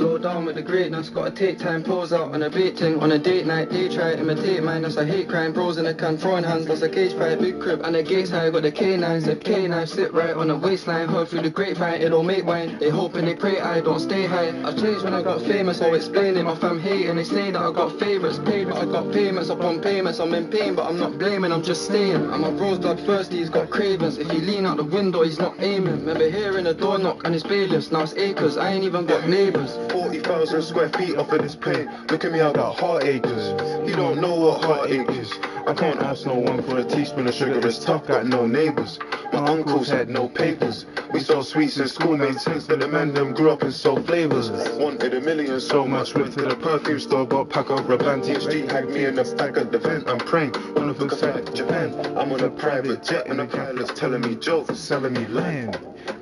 Slow down with the greatness, gotta take time, pose out on a bait thing. On a date night, they try to imitate mine, that's a hate crime. Bros in the can, throwing hands, that's a cage fight. Big crib and the gates high, got the K9s. The K9 sit right on the waistline, heard through the grapevine, it don't make wine. They hoping they pray I don't stay high. I changed when I got famous, I'll explain it. My fam hating, they say that I got favourites. Paid but I got payments upon payments. I'm in pain but I'm not blaming, I'm just staying. And my bro's blood thirsty, he's got cravings. If he lean out the window, he's not aiming. Remember hearing a door knock and it's bailiffs. Now it's acres, I ain't even got neighbours. 40,000 square feet off of this pain. Look at me, I got heart acres. You don't know what heartache is. I can't ask no one for a teaspoon of sugar, it's tough, got no neighbours. My uncles had no papers. We sold sweets in school, made sense that the man them grew up and sold flavours. Wanted a million so much, went to the perfume store, got pack of Raban. THG had me in the stack at the vent. I'm praying, on a book side Japan. I'm on a private jet and the pilot's telling me jokes, selling me land.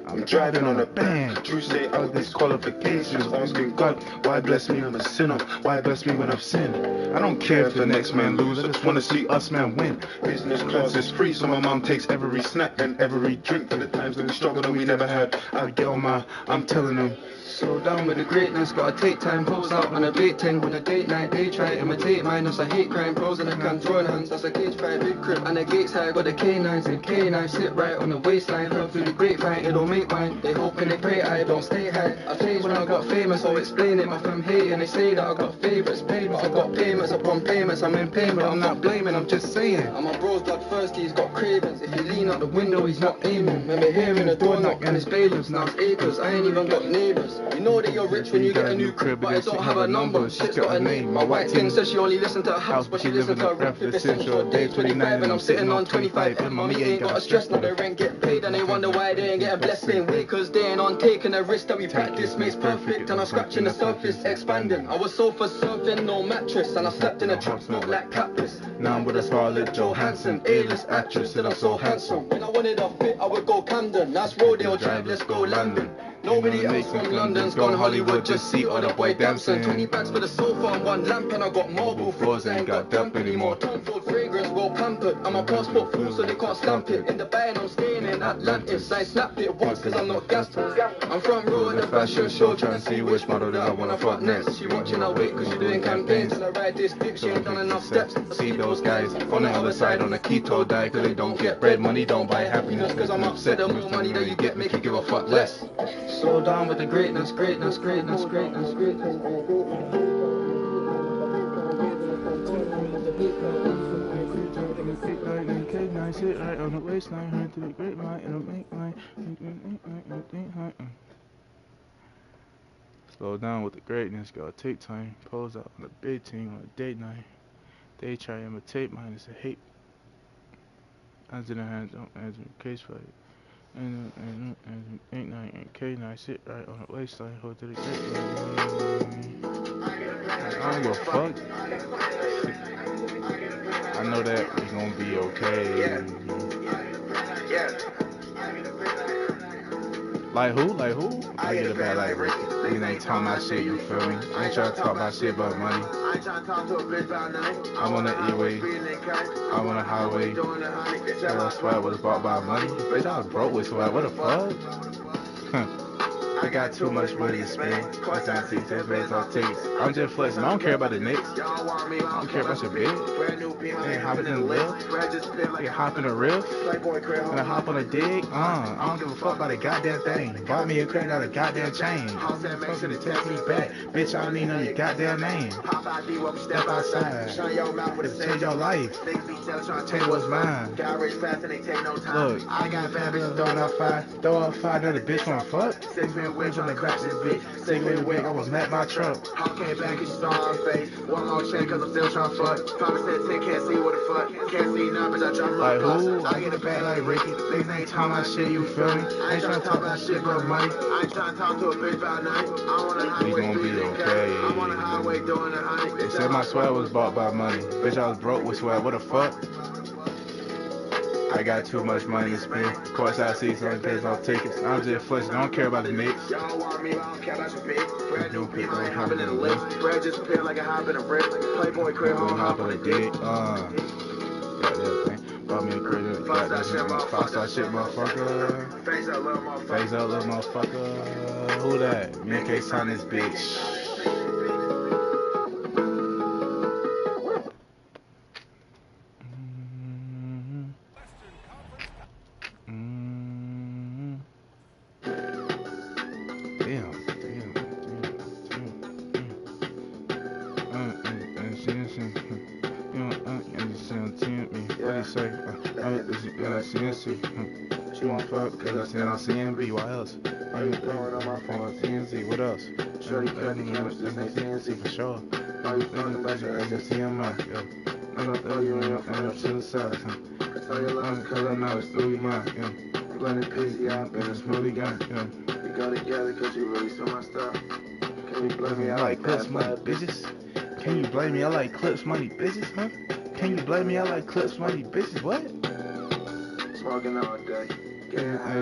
I'm driving on a band. True say I was disqualifications, asking God, why bless me I'm a sinner? Why bless me when I've sinned? I don't care if the next man lose, I just wanna see us man win. Business class is free, so my mom takes every snack and every drink. For the times that we struggled and we never had, I get on my, I'm telling them. Slow down with the greatness, gotta take time, pose out on a bait thing. With a date night, they try to imitate mine, that's a hate crime. Bros in the can, throwing hands, that's a cage fight. Big crib and the gates high, got the K9s. And K9 sit right on the waistline, heard through the grapevine, it don't make wine. They hoping they pray I don't stay high. I changed when I got famous, I'll explain it. My fam hating, they say that I got favourites. Paid but I got payments upon payments. I'm in pain but I'm not blaming, I'm just saying. And my bro's blood thirsty, he's got cravings. If he lean out the window, he's not aiming. Remember hearing a door knock and it's bailiffs. Now it's acres, I ain't even got neighbours. You know that you're rich when you get a new crib, but it don't have a number. Shit's got a name. My white king says she only listen to her house, but she listen to her rap. If it's essential, day 29 and I'm sitting on 25. And mommy ain't got a stress, now the rent get paid and they wonder why they ain't getting blessed. Same way, cause they ain't on taking a risk that we practice makes perfect. And I'm scratching the surface, expanding. I was sofa surfing, no mattress, and I slept in a trap, not like cactus. Now I'm with a Scarlett Johansson, A-list actress, and I'm so handsome. When I wanted a fit, I would go Camden. That's rodeo drive, let's go London. Nobody else from London's gone Hollywood, just see all the boy dancing. 20 bags for the sofa and one lamp, and I got marble floors, I ain't got damp anymore. Tom Ford fragrance, well pampered, and my passport full so they can't stamp it. In the bay I'm staying in Atlantis, I snapped it once cause I'm not gassed. I'm front row at the fashion show, trying to see which model that I wanna fuck next. She watching her weight cause she doing campaigns, and I ride this dick, she ain't done enough steps. See those guys on the other side on the keto diet, cause they don't get bread, money don't buy happiness. Cause I'm upset, the more money that you get make you give a fuck less. Slow down with the greatness, greatness, greatness, greatness, greatness. K9 sit right on the waistline, heard to the grapevine, and I make mine. Slow down with the greatness, gotta take time, pose out on the big team on a date night. They try to imitate mine, it's a hate. Hands in the hands, hands in the case fight. And 8-9 and K9 sit right on the waistline, hold to the grapevine. I don't give a fuck. I know that we gonna be okay. Like who? Like who? I get a bad like Rick. Niggas ain't talking my shit, you feel me? I ain't trying to talk my shit about money. I'm on the E-way. I'm on the highway. That swag was bought by money. Bitch, I was broke with swag. What the fuck? I got too much money to spend. I'm just flexing. I don't care about the Knicks. I don't care about your bitch. I ain't hopping in the lift. I can hop in the riff. And I hop on a dig. I don't give a fuck about a goddamn thing. Bought me a credit out of goddamn chain. Fucking to text me back. Bitch, I don't need none of your goddamn name. Step outside. Change your life. Tell you what's mine. Look, I got bad bitches throwing out fire. Throw out fire, another bitch wanna fuck. Wage on the back of this bitch. Take away the wig, I was at my truck. I came back and she saw her face. One more check cause I'm still trying to fuck. Promise said 10, can't see what the fuck. Can't see now, bitch, I drop like who? I get a bag like Ricky. Niggas ain't talking about shit, you feel me? I ain't trying to talk about shit but money. I ain't trying to talk to a bitch about nothing. I'm on a highway. We gon' be okay. I'm on a highway doing the honey. They said my swag was bought by money. Bitch, I was broke with swag. What the fuck? I got too much money to spend. Of course I see some kids off tickets. I'm just flexing. I don't care about the Knicks. Y'all want me, I don't care about your bitch. Brand new people, I ain't hopping in the lift. Brad just appeared like a hop in a brick. Playboy crib, I don't hop on a dick. Got that thing. Bought me a crib, got that shit, five-star shit, motherfucker. Face out, little motherfucker. Who that? Me and K sign this bitch. She want fuck cause I said I'm CNB, why else? I'm blowing on my phone, CNC, what else? Shorty cut the cameras, this ain't CNC for sure. Are you fucking about your ass, CMI, yo. I'm gonna throw you in your phone up to the side, I tell you love cause I know it's through your mind, yo. I'm letting pissy out, been a smoothie guy, yo. We go together cause you really saw my stuff. Can you blame me? I like clips, money, bitches. Can you blame me? I like clips, money, bitches, huh? Can you blame me? I like clips, money, bitches, what? Smoking all day. Getting high,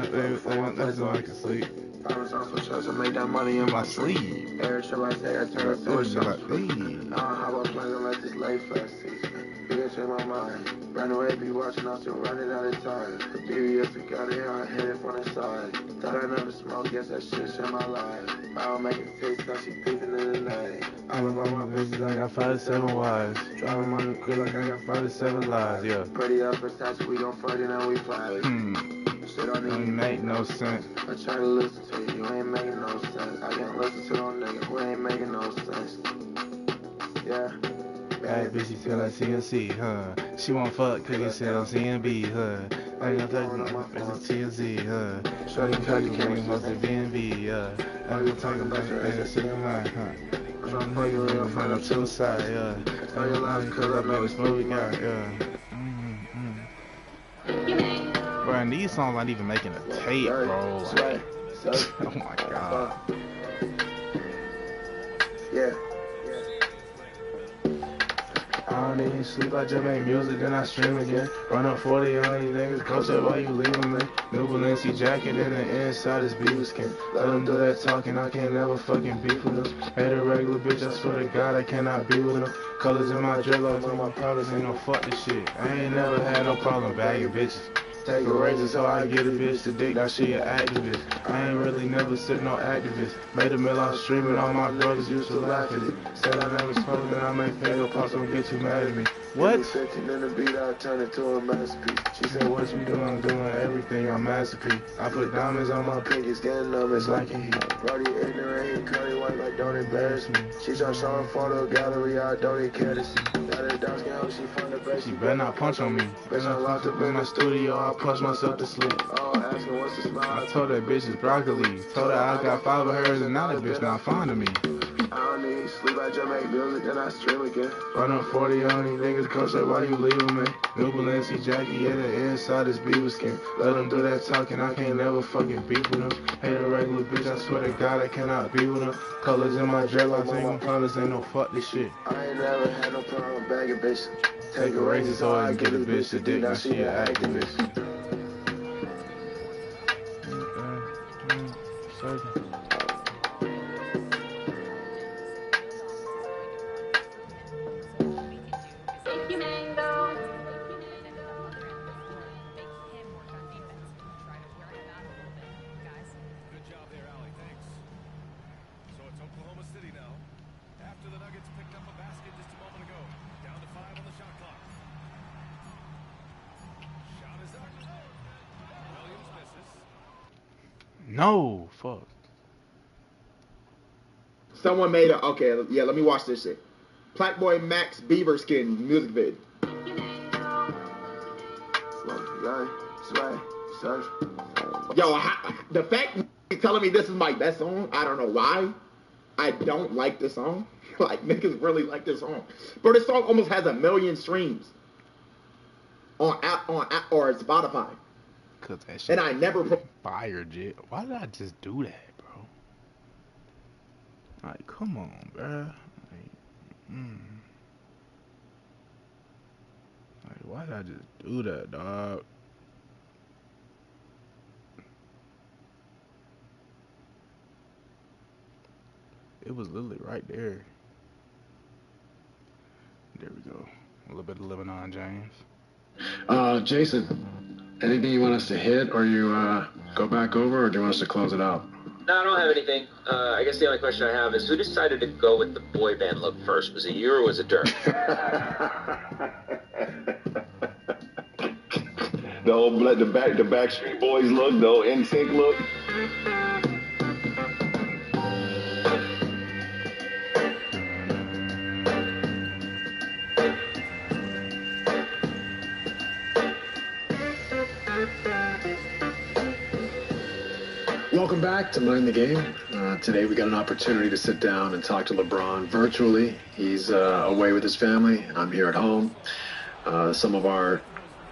that's all I can sleep. I was on some shows, I made that money in my sleep. Every trip I take, I turn it to a show. I don't have a plan to let this late fast season. Bitch in my mind. Brand new AP watching, I'm still running out of time. The BBS we got it, I hit it from the side. Thought I never smoked, guess that shit shit my life. I don't make it taste, so she peeping in the night. I'm about my bitches, I got 5 to 7 wives. Driving my new crib like I got 5 to 7 lives, yeah. Pretty up attached, we gon' fuck it and we fight. Shit don't even make no sense. I try to listen to you, you ain't making no sense. I can't listen to no nigga who ain't making no sense. Yeah. Bad bitch, she feel like CNC, huh? She want fuck cause you said I'm CNB, huh? I ain't talking about my face is TNC, huh? Shorty cut the camera, mostly VNB, yeah. I'm gonna talk about your ass, that's in mind, huh? I'm trying to fuck you in your front up to the side, yeah. Tell your lies cause I know this movie guy, yeah. Bro, and these songs aren't even making a tape, bro. Like, oh my god. Yeah. I don't even sleep, I just make music, then I stream again. Run up 40 on these niggas, coach up while you leaving me. New Balenci jacket and the inside is beaver skin. Let them do that talking, I can't never fucking beef with them. Hate a regular bitch, I swear to God I cannot be with them. Colors in my dreadlocks on my products, ain't no fuck this shit. I ain't never had no problem bagging bitches. Take a razor so I get a bitch to dick, now she an activist. I ain't really never sipped no activist. Made a mill off streaming, all my brothers used to laugh at it. Said I never spoke and I make fatal pops, don't get too mad at me. What? 15 in the beat, I turn it to a masterpiece. She said, what you doing? I'm doing everything, I'm masterpiece. I put diamonds on my pinkies, getting numbers like a heat. Brody ignorant, he curly white like don't embarrass me. She try showing photo gallery, I don't even care to see. Got her dark skin, hope she find the best. She better not punch on me. Bitch, I'm locked up in my studio, I punch myself to sleep. Oh, asking what's the smile? I told that bitch it's broccoli. Told her I got 5 of hers and now that bitch not fond of me. I don't need sleep, I just make music, then I stream again. Run up 40 on these niggas, coach up while you leaving me. New Balenci jacket, yeah, the inside is beaver skin. Let them do that talking, I can't never fucking beef with them. Hate a regular bitch, I swear to God I cannot be with them. Colors in my dreadlocks, ain't gon' promise, ain't no fuck this shit. I ain't never had no problem bagging bitch. Take a razor so I get a bitch to dick, now she an activist. No, fuck. Someone made a, okay, yeah, let me watch this shit. Plaque Max Beaver Skin music vid. Yo, the fact he's telling me this is my best song, I don't know why. I don't like this song. Like, niggas really like this song. Bro, this song almost has 1 million streams on or Spotify. Cause that shit and I never fire J. Why did I just do that, bro? Like, come on, bro. Like, why did I just do that, dog? It was literally right there. There we go. A little bit of Lebanon James. Jason, anything you want us to hit, or you go back over, or do you want us to close it out? No, I don't have anything. I guess the only question I have is who decided to go with the boy band look first? Was it you or was it Dirk? The old the Backstreet Boys look, the old NSYNC look. Welcome back to Mind the Game. Today we got an opportunity to sit down and talk to LeBron virtually. He's away with his family. I'm here at home. Some of our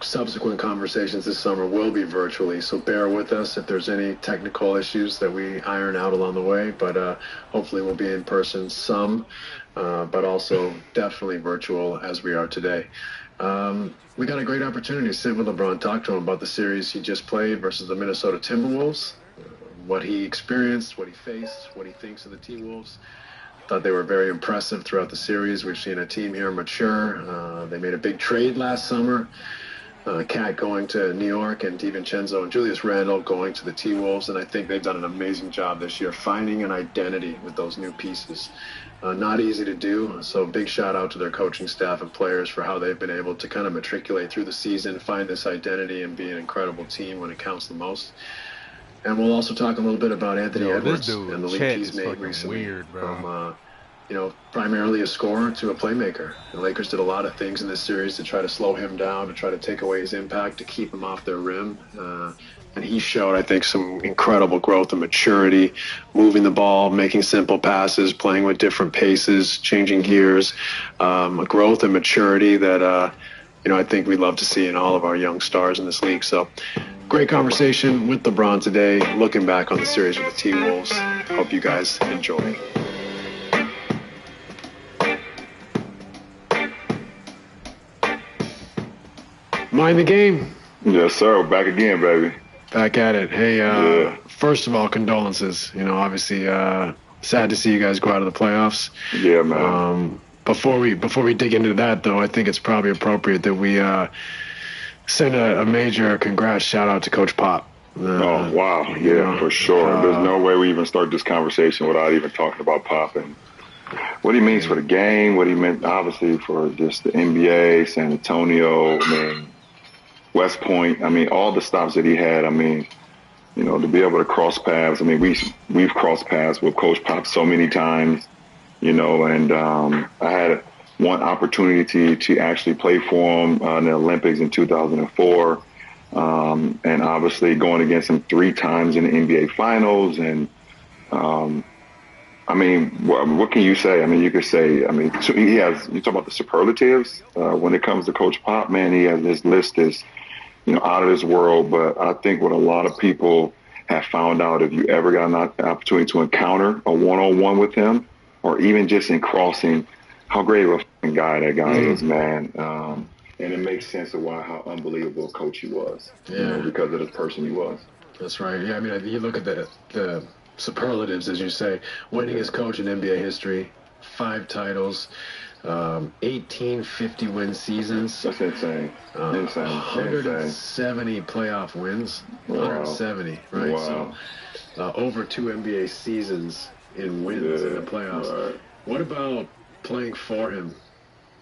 subsequent conversations this summer will be virtually, so bear with us if there's any technical issues that we iron out along the way, but hopefully we'll be in person some, but also definitely virtual as we are today. We got a great opportunity to sit with LeBron, talk to him about the series he just played versus the Minnesota Timberwolves, what he experienced, what he faced, what he thinks of the T-Wolves. Thought they were very impressive throughout the series. We've seen a team here mature. They made a big trade last summer. Cat going to New York, and DiVincenzo and Julius Randle going to the T-Wolves, and I think they've done an amazing job this year finding an identity with those new pieces. Not easy to do, so big shout out to their coaching staff and players for how they've been able to kind of matriculate through the season, find this identity, and be an incredible team when it counts the most. And we'll also talk a little bit about Anthony Edwards and the leap he's made recently. Weird, bro. From primarily a scorer to a playmaker. The Lakers did a lot of things in this series to try to slow him down, to try to take away his impact, to keep him off their rim. And he showed, I think, some incredible growth and maturity, moving the ball, making simple passes, playing with different paces, changing gears, a growth and maturity that, I think we love to see in all of our young stars in this league. So great conversation with LeBron today, looking back on the series with the T-Wolves. Hope you guys enjoy. Mind the Game. Yes, sir. Back again, baby. Back at it. Hey, First of all, condolences. Obviously, sad to see you guys go out of the playoffs. Yeah, man. Before we dig into that, though, I think it's probably appropriate that we send a major congrats shout out to Coach Pop. Oh, wow. Yeah, for sure. There's no way we even start this conversation without even talking about Pop and what he means for the game, what he meant, obviously, for just the NBA, San Antonio, West Point. All the stops that he had. To be able to cross paths. We've crossed paths with Coach Pop so many times, and I had one opportunity to actually play for him in the Olympics in 2004. And obviously going against him 3 times in the NBA Finals. And, what can you say? You could say, he has, you talk about the superlatives when it comes to Coach Pop, man, he has this list is, out of this world. But I think what a lot of people have found out, if you ever got an opportunity to encounter a one-on-one with him, or even just in crossing, how great of a guy that guy is, man. And it makes sense of how unbelievable a coach he was, because of the person he was. That's right. Yeah, you look at the superlatives, as you say, winning as coach in NBA history, 5 titles, 18 50-win seasons. That's insane. Insane. 170 playoff wins. Wow. 170, right? Wow. So over 2 NBA seasons in wins in the playoffs. Right. What about playing for him?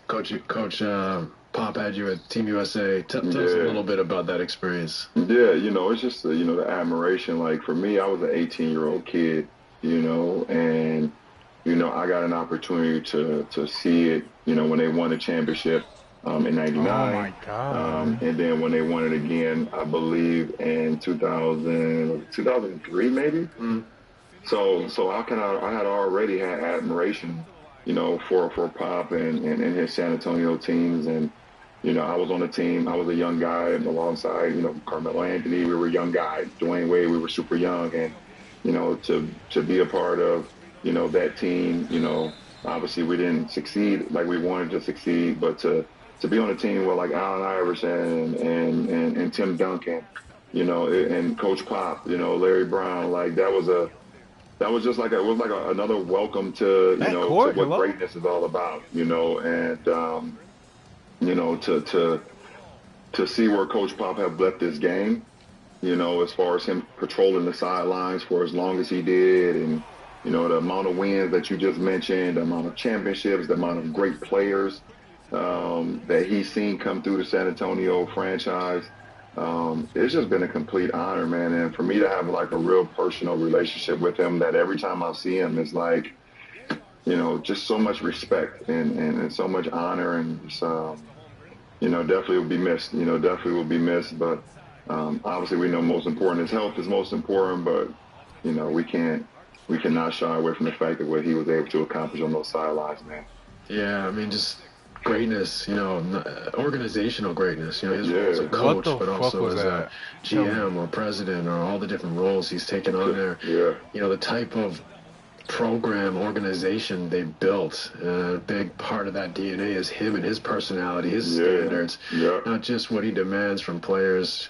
Coach Pop had you at Team USA. Tell us a little bit about that experience. Yeah, it's just, the admiration. Like, for me, I was an 18-year-old kid, and, I got an opportunity to see it, when they won the championship in 99. Oh, my God. And then when they won it again, I believe, in 2003, maybe? Mm-hmm. So I had already had admiration, for Pop and his San Antonio teams. And, I was on the team. I was a young guy alongside, Carmelo Anthony. We were young guys. Dwayne Wade, we were super young. And, to be a part of, that team, obviously we didn't succeed like we wanted to succeed. But to be on a team with, like, Allen Iverson and Tim Duncan, and Coach Pop, Larry Brown, like, that was just like another welcome to to what greatness is all about, and to to see where Coach Pop have left this game, you know, as far as him patrolling the sidelines for as long as he did, and, you know, the amount of wins that you just mentioned, the amount of championships, the amount of great players that he's seen come through the San Antonio franchise. It's just been a complete honor, man. And for me to have like a real personal relationship with him, that every time I see him, it's like, you know, just so much respect and so much honor. And it's, you know, definitely will be missed. You know, definitely will be missed. But obviously we know most important, his health is most important. But, you know, we cannot shy away from the fact that what he was able to accomplish on those sidelines, man. Yeah, I mean, just greatness, you know, organizational greatness, you know, his role as a coach, but also as a GM or president, or all the different roles he's taken on there. Yeah. You know, the type of program, organization they built, a big part of that DNA is him and his personality, his standards, not just what he demands from players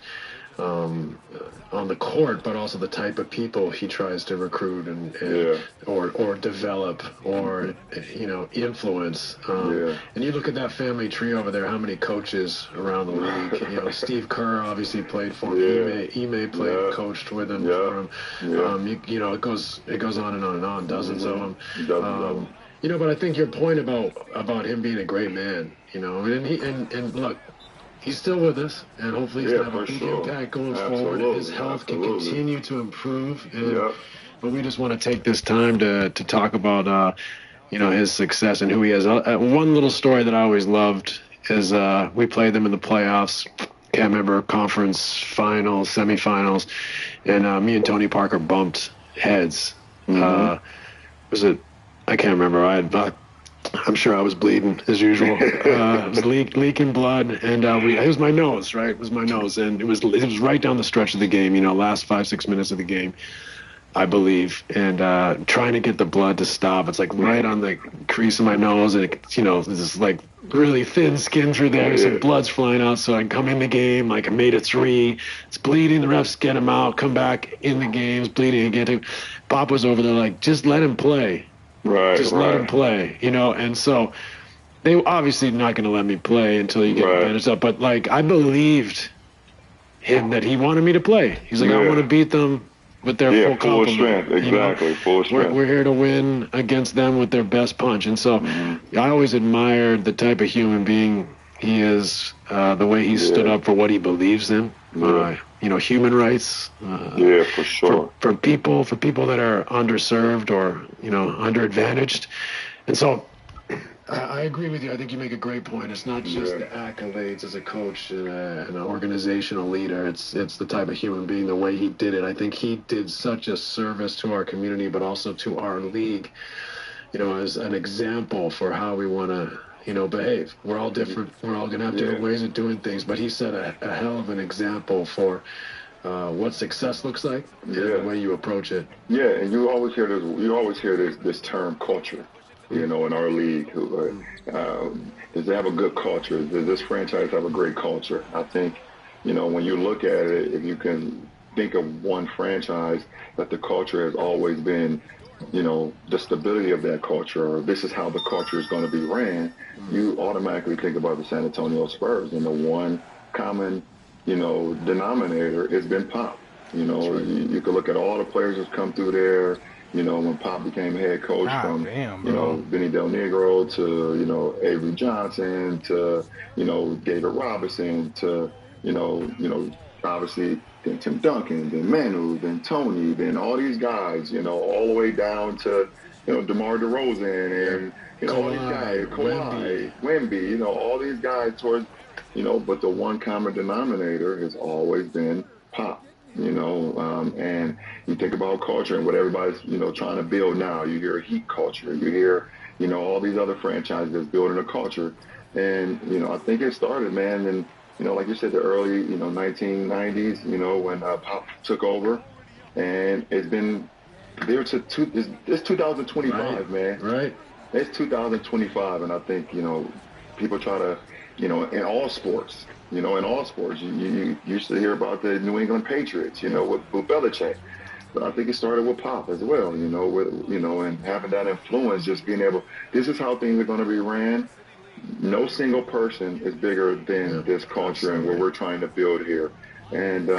on the court, but also the type of people he tries to recruit and or develop or, you know, influence. And you look at that family tree over there, how many coaches around the league. You know, Steve Kerr obviously played for him. Ime played and coached with him for him. You know, it goes on and on and on, dozens of them. You know, but I think your point about him being a great man, you know, and look, he's still with us, and hopefully he's going to have a big impact going forward. His health can continue to improve. But we just want to take this time to talk about, you know, his success and who he is. One little story that I always loved is we played them in the playoffs. Can't remember, conference finals, semifinals, and me and Tony Parker bumped heads. Was it? I can't remember. I'm sure I was bleeding as usual. I was leaking blood, and it was my nose, right? It was my nose, and it was right down the stretch of the game. You know, last 5-6 minutes of the game, I believe, and trying to get the blood to stop. It's like right on the crease of my nose, and it, you know, this like really thin skin through there, so blood's flying out. So I come in the game, like I made it 3. It's bleeding. The refs get him out. Come back in the game, it's bleeding again. Pop was over there, like, just let him play. Just let him play, you know. And so they obviously not going to let me play until you get bandaged up. But, like, I believed him that he wanted me to play. He's like, I want to beat them with their full complement. Strength. Exactly, you know? Full strength. We're here to win against them with their best punch. And so I always admired the type of human being he is, the way he stood up for what he believes in. You know, human rights. For sure. For people that are underserved or, you know, underadvantaged. And so I agree with you. I think you make a great point. It's not just the accolades as a coach and an organizational leader. It's the type of human being, the way he did it. I think he did such a service to our community, but also to our league, you know, as an example for how we want to, you know, behave. We're all different. We're all going to have different ways of doing things. But he set a hell of an example for what success looks like and the way you approach it. Yeah, and you always hear this. You always hear this term culture. You know, in our league, does they have a good culture? Does this franchise have a great culture? I think, you know, when you look at it, if you can think of one franchise that the culture has always been, you know, the stability of that culture, or this is how the culture is going to be ran, you automatically think about the San Antonio Spurs. And the one common, you know, denominator has been Pop. You know, you could look at all the players that's come through there. You know, when Pop became head coach, you know, Benny Del Negro to, you know, Avery Johnson to, you know, Gator Robinson to, you know, obviously then Tim Duncan, then Manu, then Tony, then all these guys, you know, all the way down to, you know, DeMar DeRozan and, you know, all these guys, Kawhi, Wemby, you know, all these guys towards, you know, but the one common denominator has always been Pop. You know, and you think about culture and what everybody's, you know, trying to build now. You hear Heat culture. You hear, you know, all these other franchises building a culture. And, you know, I think it started, man, and, you know, like you said, the early, you know, 1990s, you know, when Pop took over. And it's been there to it's 2025, man. Right. It's 2025, and I think, you know, people try to, you know, in all sports, you used to hear about the New England Patriots, you know, with Belichick. But I think it started with Pop as well, you know, with, you know, and having that influence, just being able, this is how things are going to be ran. no single person is bigger than this culture and what we're trying to build here. And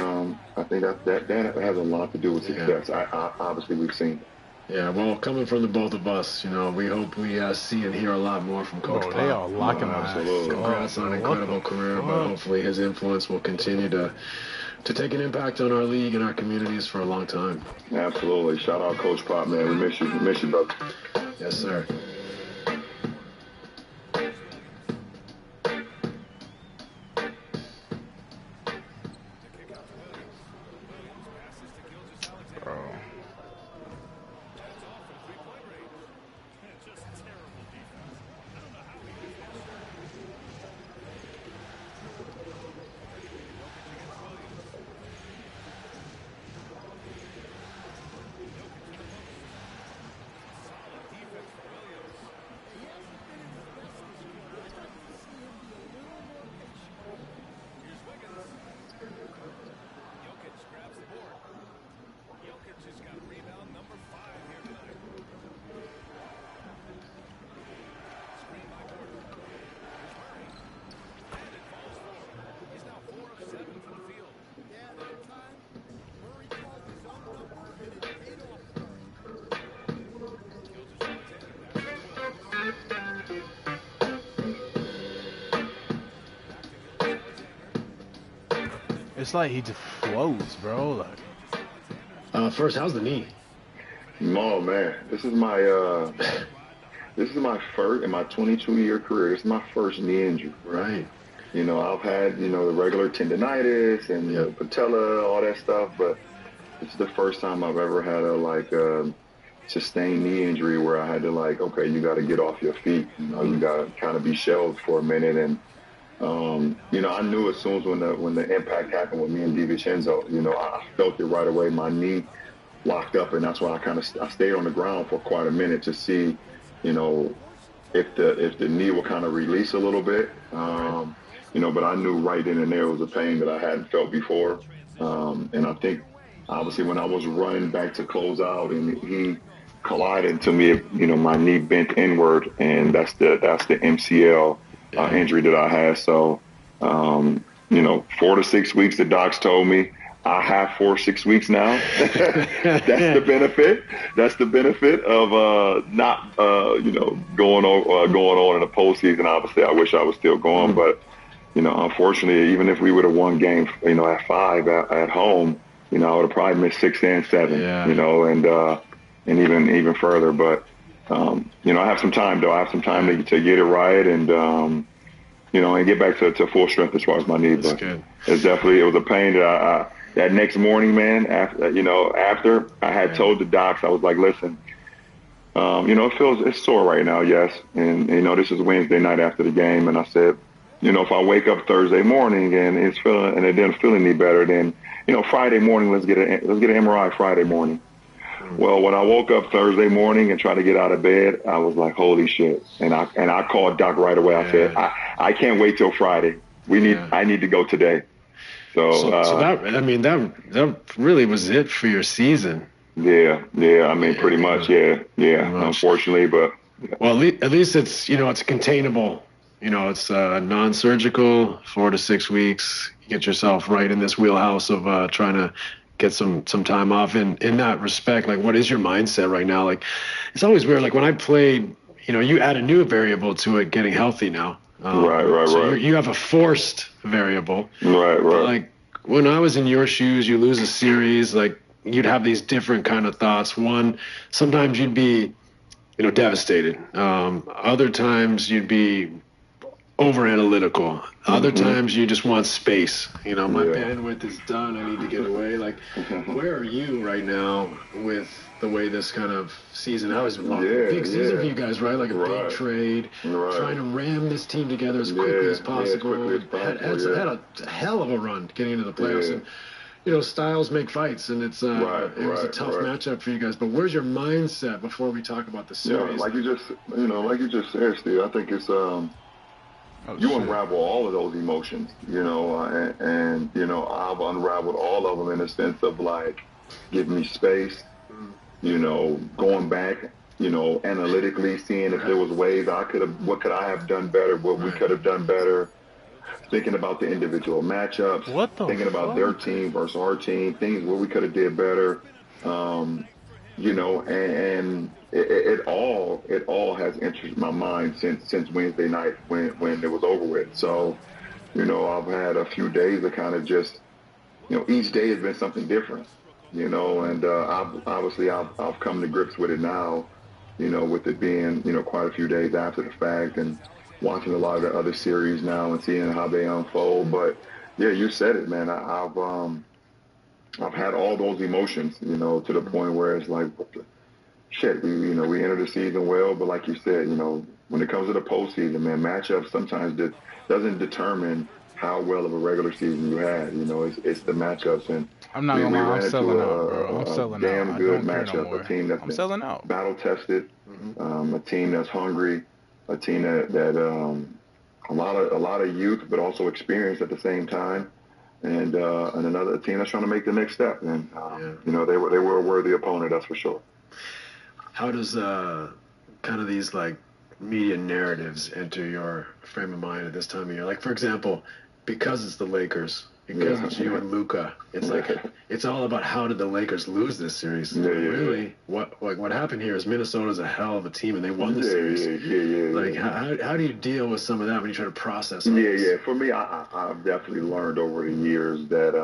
I think that has a lot to do with success. I obviously, we've seen it. Yeah, well, coming from the both of us, we hope we see and hear a lot more from Coach Pop. They are locking absolutely. Congrats on an incredible career, but hopefully his influence will continue to take an impact on our league and our communities for a long time. Absolutely. Shout out Coach Pop, man. We miss you. We miss you, brother. Yes, sir. It's like he just flows, bro. Like, first, how's the knee? Oh man, this is my first in my 22-year career. This is my first knee injury. Right. I've had the regular tendonitis and patella, all that stuff, but this is the first time I've ever had a sustained knee injury where I had to okay, you got to get off your feet. You got to kind of be shelved for a minute. And I knew as soon as when the impact happened with me and DiVincenzo, I felt it right away. My knee locked up, and that's why I stayed on the ground for quite a minute to see, if the knee will kind of release a little bit. But I knew right then and there was a pain that I hadn't felt before. And I think obviously when I was running back to close out and he collided to me, my knee bent inward, and that's the MCL injury that I had. So, 4 to 6 weeks, the docs told me. I have 4 or 6 weeks now. That's the benefit. That's the benefit of not going on in the postseason. Obviously, I wish I was still going, but unfortunately, even if we would have won game at 5 at home, I would have probably missed 6 and 7. And even further. But I have some time though. I have some time to get it right and and get back to full strength as far as my knee. That's but good. It was a pain that that next morning, man, after I had told the docs, I was like, listen, it's sore right now, yes. And, this is Wednesday night after the game. And I said, if I wake up Thursday morning and it didn't feel any better, then, Friday morning, let's get an MRI Friday morning. Well, when I woke up Thursday morning and tried to get out of bed, I was like, holy shit. And I called Doc right away. I said, I can't wait till Friday. I need to go today. So that really was it for your season. Yeah. Pretty much. Yeah. Unfortunately, but. Yeah. Well, at least it's it's containable. It's non-surgical, 4 to 6 weeks. You get yourself right in this wheelhouse of trying to get some time off. And in that respect, what is your mindset right now? It's always weird. When I played, you add a new variable to it, getting healthy now. Right. You have a forced variable. Right. But when I was in your shoes, you lose a series, you'd have these different kind of thoughts. One, sometimes you'd be, devastated. Other times you'd be over analytical. Other times you just want space. My bandwidth is done. I need to get away. Where are you right now with the way this kind of season? I was big season for you guys, right? A big trade, trying to ram this team together as quickly as possible. Had a hell of a run getting into the playoffs, and styles make fights, and it was a tough matchup for you guys. But where's your mindset before we talk about the series? Like you just said, Steve. I think it's you unravel all of those emotions, and I've unraveled all of them in a sense of giving me space, going back analytically seeing if there was ways what could I have done better, what we could have done better, thinking about the individual matchups, thinking about their team versus our team, things where we could have did better, and it all has interested my mind since Wednesday night when it was over with. So, I've had a few days of kind of just, each day has been something different, and I've come to grips with it now, with it being, quite a few days after the fact and watching a lot of the other series now and seeing how they unfold. But yeah, you said it, man. I've had all those emotions, to the point where it's like, shit, we entered the season well, but like you said, when it comes to the postseason, man, matchups sometimes doesn't determine how well of a regular season you had. It's the matchups, and I'm not gonna lie, I'm selling out, bro. I'm selling out. Damn good matchup. No, a team that's selling out. Battle tested, a team that's hungry, a team that a lot of youth, but also experience at the same time, and another team that's trying to make the next step. And they were a worthy opponent, that's for sure. How does kind of these like media narratives enter your frame of mind at this time of year? Like, for example, because it's the Lakers, because it's you and Luka, it's like it's all about how did the Lakers lose this series? Really, what happened here is Minnesota's a hell of a team and they won the series. Like, how do you deal with some of that when you try to process all this? For me, I've definitely learned over the years that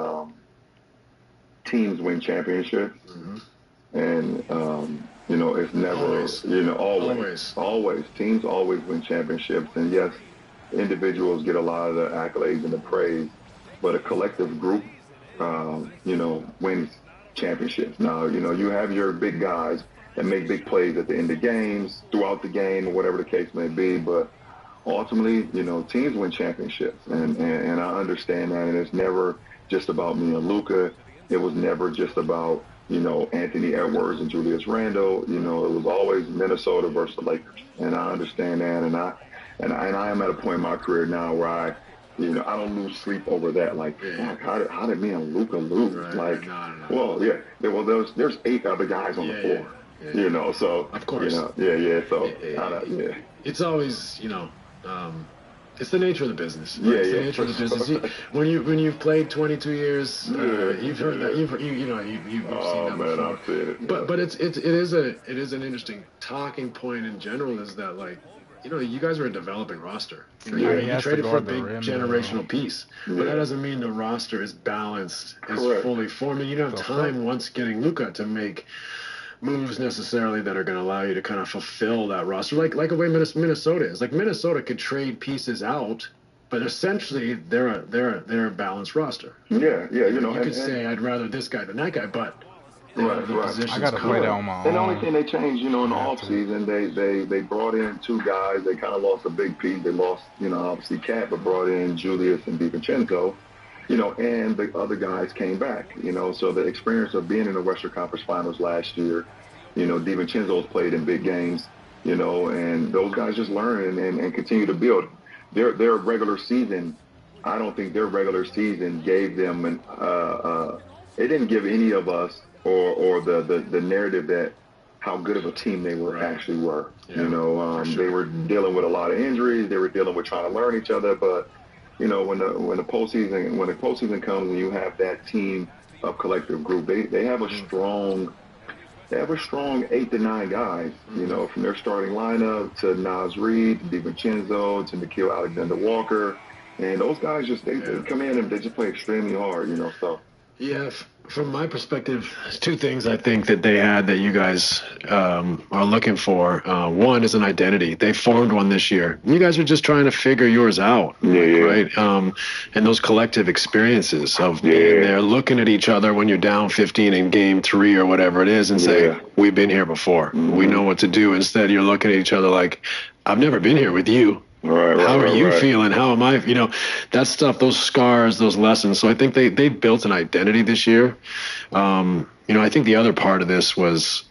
teams win championships, and it's never always teams always win championships, and yes, individuals get a lot of the accolades and the praise, but a collective group wins championships. Now, you have your big guys that make big plays at the end of games, throughout the game, or whatever the case may be, but ultimately, teams win championships, and I understand that, and it's never just about me and Luka. It was never just about Anthony Edwards and Julius Randle. It was always Minnesota versus the Lakers, and I understand that, and I am at a point in my career now where I don't lose sleep over that. Like, fuck, how did me and Luka lose? Well, there's 8 other guys on the floor. So of course, So it's always it's the nature of the business. Right? It's the nature of the business. When you've played 22 years, you've heard that. You've seen that before. I've seen it. But it is an interesting talking point in general. Is that like, you guys are a developing roster. You traded for a big generational piece, but that doesn't mean the roster is balanced, is fully formed. And you don't have time once getting Luka to make moves necessarily that are going to allow you to kind of fulfill that roster, like a way Minnesota is. Like, Minnesota could trade pieces out, but essentially they're a balanced roster. You could say I'd rather this guy than that guy, but I got to play that on my own. And the only thing they changed, in the offseason, they brought in 2 guys. They kind of lost a big piece. They lost, obviously Cat, but brought in Julius and DiVincenzo. And the other guys came back, so the experience of being in the Western Conference Finals last year, DiVincenzo's played in big games, and those guys just learn and continue to build. Their regular season, I don't think their regular season gave them it didn't give any of us or the narrative that how good of a team they actually were. Sure. They were dealing with a lot of injuries. They were dealing with trying to learn each other, but when the postseason comes and you have that team of collective group, they have a strong 8 to 9 guys, from their starting lineup to Naz Reid, to DiVincenzo, to Nickeil Alexander-Walker, and those guys they come in and they just play extremely hard, so. Yeah, from my perspective, there's 2 things I think that they had that you guys are looking for. One is an identity. They formed one this year. You guys are just trying to figure yours out, right? And those collective experiences of being there, looking at each other when you're down 15 in game 3 or whatever it is and say, we've been here before. We know what to do. Instead, you're looking at each other like, I've never been here with you. How are you feeling? How am I? That stuff, those scars, those lessons. So I think they built an identity this year. I think the other part of this was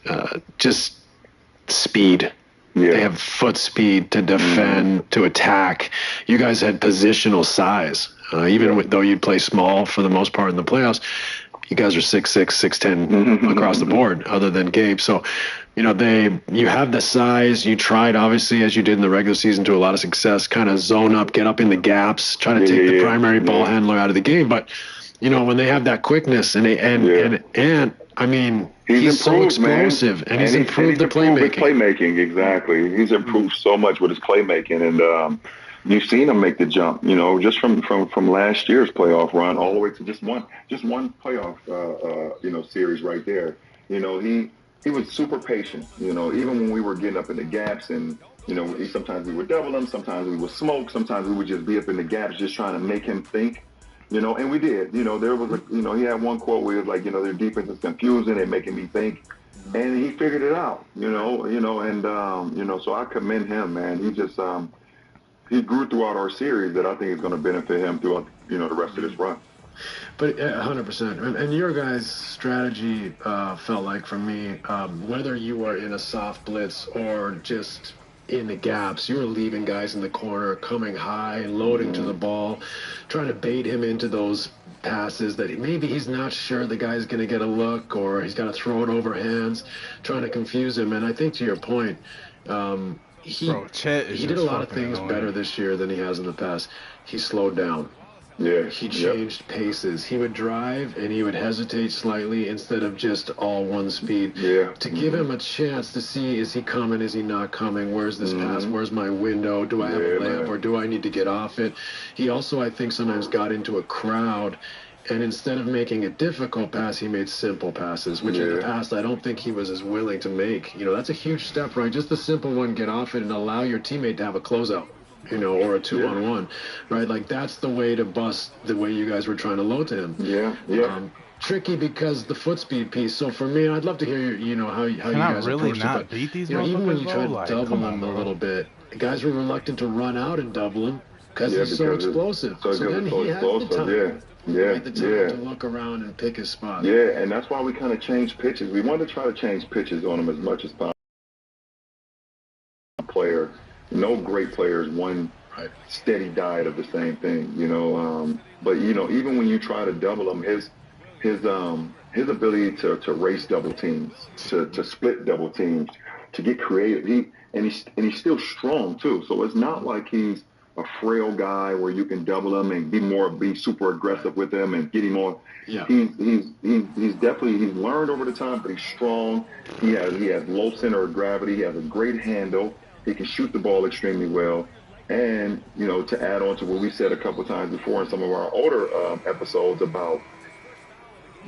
just speed. They have foot speed to defend, to attack. You guys had positional size. Though you play small for the most part in the playoffs, you guys are 6'6", 6'10" across the board, other than Gabe. So, you have the size. You tried, obviously, as you did in the regular season, to a lot of success, kind of zone up, get up in the gaps, try to take the primary ball handler out of the game. But, when they have that quickness and I mean, he's so explosive, and he's improved the playmaking. Exactly. He's improved so much with his playmaking, and you've seen him make the jump, just from last year's playoff run all the way to just one playoff, series right there. He was super patient, even when we were getting up in the gaps and, sometimes we would double him, sometimes we would smoke, sometimes we would just be up in the gaps just trying to make him think, and we did. There was he had one quote where he was like, their defense is confusing, they're making me think. And he figured it out, so I commend him, man. He just, he grew throughout our series that I think is going to benefit him throughout, the rest of this run. But 100%. And your guys' strategy felt like, for me, whether you were in a soft blitz or just in the gaps, you were leaving guys in the corner, coming high, loading to the ball, trying to bait him into those passes that maybe he's not sure the guy's going to get a look, or he's got to throw it over hands, trying to confuse him. And I think, to your point, he did a lot of things better this year than he has in the past. He slowed down. Yeah. He changed paces. He would drive and he would hesitate slightly instead of just all one speed. Yeah. To give him a chance to see, is he coming, is he not coming, where's this pass, where's my window, do I have a layup, or do I need to get off it? He also, I think, sometimes got into a crowd, and instead of making a difficult pass, he made simple passes, which in the past I don't think he was as willing to make. That's a huge step, right? Just the simple one, get off it and allow your teammate to have a closeout. Or a 2-on-1, right? Like, that's the way to bust the way you guys were trying to load to him. Yeah. Tricky because the foot speed piece. So for me, I'd love to hear how you guys really approached not it. But beat these even when you try to like, double him a little bit, guys were reluctant to run out and double him because he's so explosive. So then he had the time. To look around and pick his spot. Yeah, and that's why we kind of changed pitches. We wanted to try to change pitches on him as much as possible. No great player is one steady diet of the same thing, but even when you try to double him, his ability to race double teams, to split double teams, to get creative, he's still strong too. So it's not like he's a frail guy where you can double him and be super aggressive with him and get him on. Yeah. He's definitely learned over the time, but he's strong. He has low center of gravity. He has a great handle. He can shoot the ball extremely well. And, to add on to what we said a couple times before in some of our older episodes about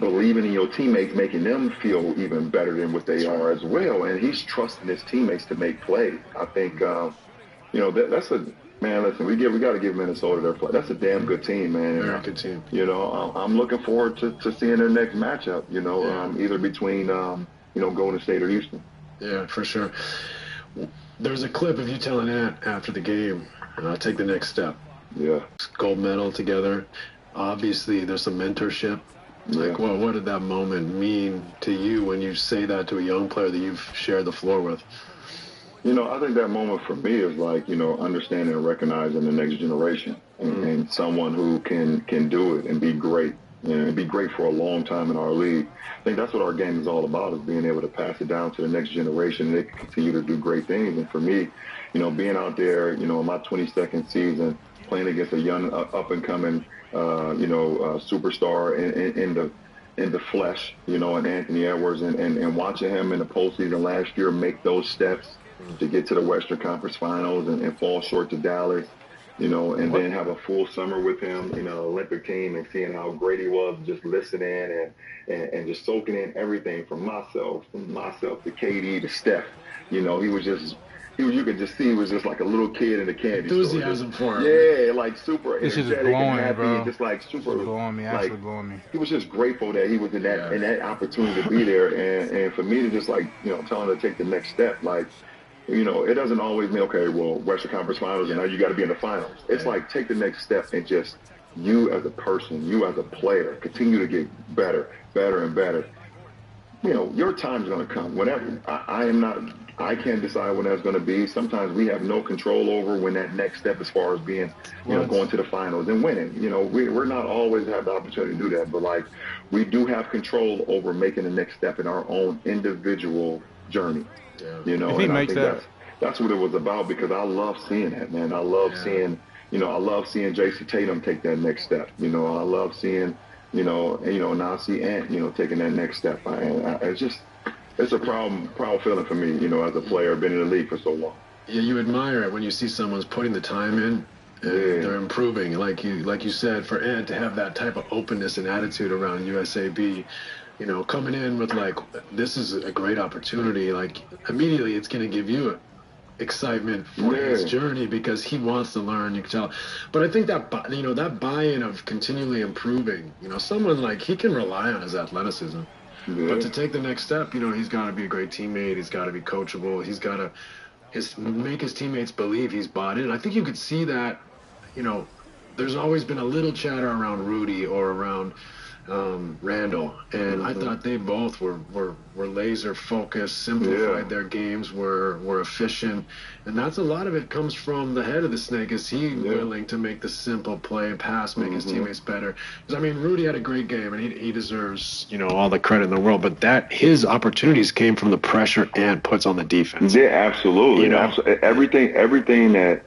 believing in your teammates, making them feel even better than what they are as well. And he's trusting his teammates to make plays. I think, that's a – man, listen, we got to give Minnesota their play. That's a damn good team, man. Very good team. I'm looking forward to seeing their next matchup, either between, Golden State or Houston. Yeah, for sure. There's a clip of you telling Ant after the game, take the next step. Yeah. Gold medal together. Obviously, there's some mentorship. Like, well, what did that moment mean to you when you say that to a young player that you've shared the floor with? I think that moment for me is like, understanding and recognizing the next generation and someone who can do it and be great. And be great for a long time in our league. I think that's what our game is all about, is being able to pass it down to the next generation and they can continue to do great things. And for me, being out there, in my 22nd season, playing against a young, up-and-coming, superstar in the flesh, and Anthony Edwards, and watching him in the postseason last year make those steps to get to the Western Conference Finals and fall short to Dallas. And then have a full summer with him in an Olympic team and seeing how great he was, just listening and just soaking in everything from myself to KD to Steph. You could just see he was just like a little kid in a candy store. Enthusiasm for him. Yeah, like super this energetic blowing, and happy, bro. and just like super blowing me, like blowing me. He was just grateful that he was in that opportunity to be there, and for me to just like tell him to take the next step, like. It doesn't always mean, okay, well, Western Conference Finals, and now you got to be in the finals. It's like take the next step and just you as a person, you as a player, continue to get better and better. Your time's going to come. Whenever I am not I can't decide when that's going to be. Sometimes we have no control over when that next step, as far as being, going to the finals and winning. We're not always have the opportunity to do that, but like we do have control over making the next step in our own individual journey. If he and makes I think that's what it was about, because I love seeing that, man. I love seeing, I love seeing Jason Tatum take that next step. I love seeing, now I see Ant, taking that next step. It's a proud feeling for me, as a player, been in the league for so long. Yeah, you admire it when you see someone's putting the time in and they're improving. Like you said, for Ant to have that type of openness and attitude around USAB, coming in with like, this is a great opportunity, like immediately it's going to give you excitement for his journey, because he wants to learn, you can tell. But I think that, that buy-in of continually improving, someone like, he can rely on his athleticism. But to take the next step, he's got to be a great teammate. He's got to be coachable. He's got to make his teammates believe he's bought in. I think you could see that, there's always been a little chatter around Rudy or around Randall, and I thought they both were laser focused, simplified their games, were efficient, and that's a lot of it comes from the head of the snake. Is he willing to make the simple play and pass, make his teammates better? Because Rudy had a great game, and he deserves all the credit in the world, but that his opportunities came from the pressure Ant puts on the defense. Yeah, absolutely. Everything that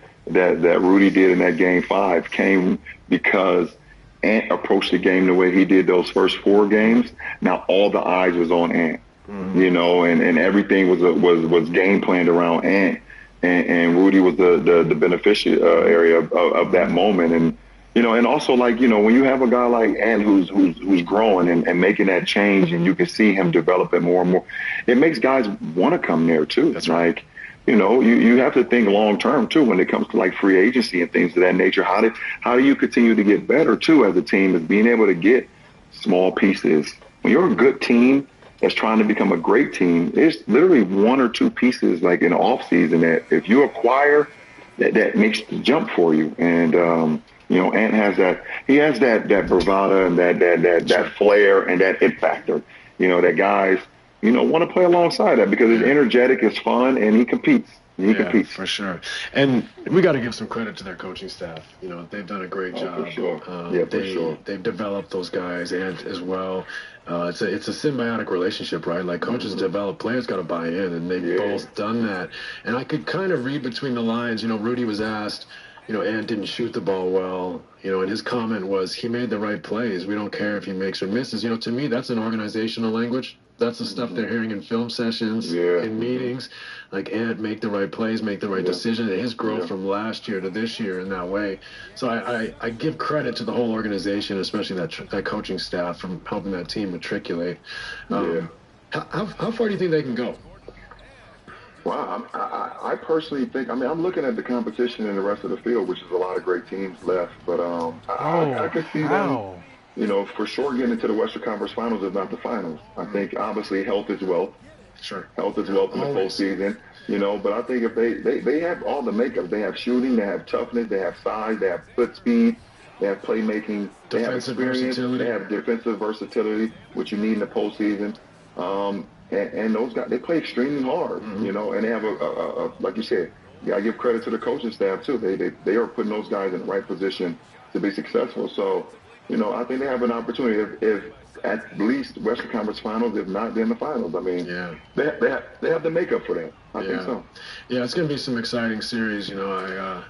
Rudy did in that game 5 came because Ant approached the game the way he did those first 4 games. Now all the eyes was on Ant, and everything was game planned around Ant, and Rudy was the beneficiary of that moment, and also like when you have a guy like Ant who's growing and making that change, and you can see him develop it more and more, it makes guys want to come there too. That's like. You have to think long term too when it comes to like free agency and things of that nature. How do you continue to get better too as a team, is being able to get small pieces. When you're a good team that's trying to become a great team, there's literally 1 or 2 pieces like in the off season that if you acquire, that makes the jump for you. And Ant has that. He has that bravado and that flair and that it factor. That guys. Want to play alongside that because it's energetic, it's fun, and he competes. He competes. For sure. And we got to give some credit to their coaching staff. They've done a great job. For sure. For sure. They've developed those guys and as well. It's a symbiotic relationship, right? Like coaches develop, players got to buy in, and they've both done that. And I could kind of read between the lines. Rudy was asked, Ant didn't shoot the ball well, and his comment was, he made the right plays. We don't care if he makes or misses. To me, that's an organizational language. That's the stuff they're hearing in film sessions, in meetings. Like, Ant, make the right plays, make the right decision. And his growth from last year to this year in that way. So I give credit to the whole organization, especially that coaching staff, from helping that team matriculate. How far do you think they can go? Well, I personally think, I'm looking at the competition in the rest of the field, which is a lot of great teams left. But I could see them. For sure getting into the Western Conference Finals, if not the finals. I think obviously health is wealth. Sure. Health is wealth in the postseason. But I think if they have all the makeup, they have shooting, they have toughness, they have size, they have foot speed, they have playmaking, they have experience, they have defensive versatility, which you need in the postseason. And those guys, they play extremely hard, and they have a like you said, you gotta give credit to the coaching staff too. They are putting those guys in the right position to be successful. So. I think they have an opportunity if at least Western Conference Finals, if not, then the finals. They have the makeup for that. I think so. Yeah, it's going to be some exciting series. I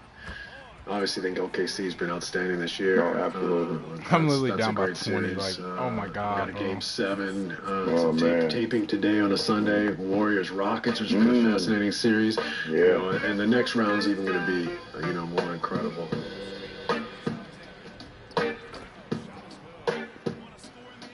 obviously think OKC's been outstanding this year. Oh, absolutely. I'm literally down by 20. Series. Oh my God. Got a game 7. Taping today on a Sunday. Warriors Rockets, which has been a fascinating series. Yeah. And the next round's even going to be more incredible.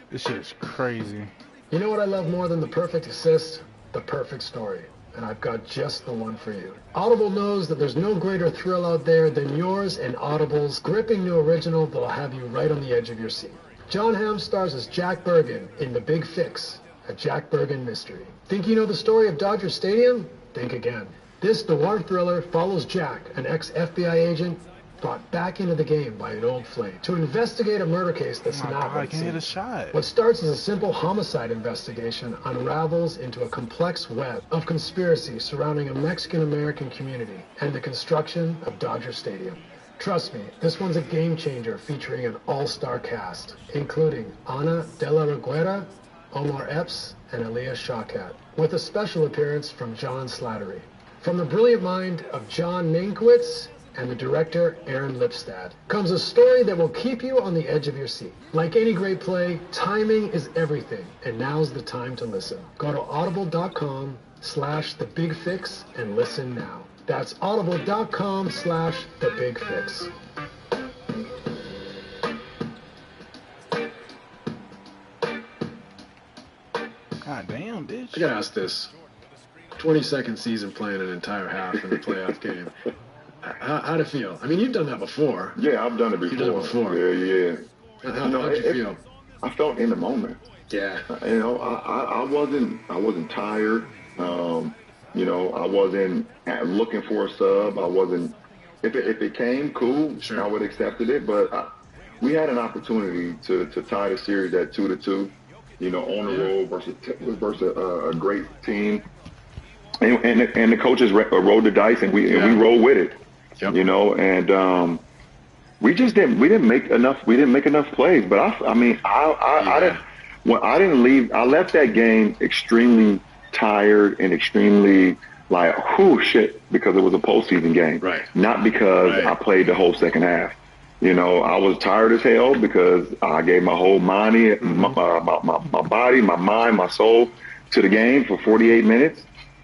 This shit is crazy. You know what I love more than the perfect assist? The perfect story. And I've got just the one for you. Audible knows that there's no greater thrill out there than yours and Audible's gripping new original that'll have you right on the edge of your seat. John Hamm stars as Jack Bergen in The Big Fix, a Jack Bergen mystery. Think you know the story of Dodger Stadium? Think again. This noir thriller follows Jack, an ex-FBI agent, brought back into the game by an old flame to investigate a murder case that's not what it Can hit a seems. shot. What starts as a simple homicide investigation unravels into a complex web of conspiracy surrounding a Mexican-American community and the construction of Dodger Stadium. Trust me, this one's a game changer featuring an all-star cast, including Ana de la Reguera, Omar Epps, and Aaliyah Shawkat, with a special appearance from John Slattery. From the brilliant mind of John Mankiewicz and the director Aaron Lipstadt comes a story that will keep you on the edge of your seat. Like any great play, timing is everything, and now's the time to listen. Go to audible.com/thebigfix and listen now. That's audible.com/thebigfix. God damn, bitch. I gotta ask this. 22nd season playing an entire half in a playoff game. How'd it feel? I mean, you've done that before. Yeah, I've done it before. You've done it before. Yeah. How'd you feel? I felt in the moment. Yeah. I wasn't tired. I wasn't looking for a sub. I wasn't. If it came, cool. Sure. I would have accepted it. But we had an opportunity to tie the series at 2-2. On the road versus a great team. And the coaches rolled the dice, and we rolled with it. Yep. We just didn't make enough. We didn't make enough plays. But I didn't leave. I left that game extremely tired and extremely like, shit, because it was a postseason game. Right. Not because I played the whole second half. I was tired as hell because I gave my whole money, my body, my mind, my soul to the game for 48 minutes.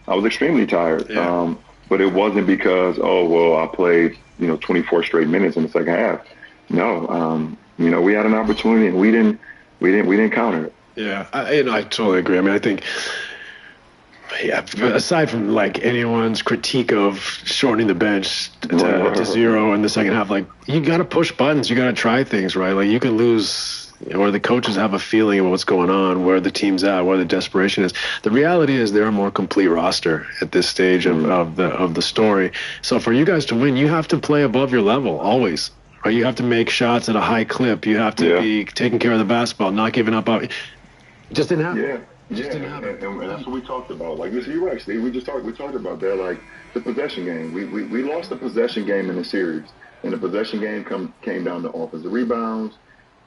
I was extremely tired. Yeah. But it wasn't because, I played, 24 straight minutes in the second half. No, we had an opportunity and we didn't counter it. Yeah, I totally agree. I mean, I think, aside from like anyone's critique of shortening the bench to zero in the second half, like you got to push buttons, you got to try things, right? Like you can lose. Or the coaches have a feeling of what's going on, where the team's at, where the desperation is. The reality is they're a more complete roster at this stage of the story. So for you guys to win, you have to play above your level always. Right? You have to make shots at a high clip. You have to be taking care of the basketball, not giving up. Just didn't happen. Didn't happen. And that's what we talked about. Like, you're right, Steve. We talked about that. Like the possession game. We lost the possession game in the series, and the possession game came down to offensive rebounds,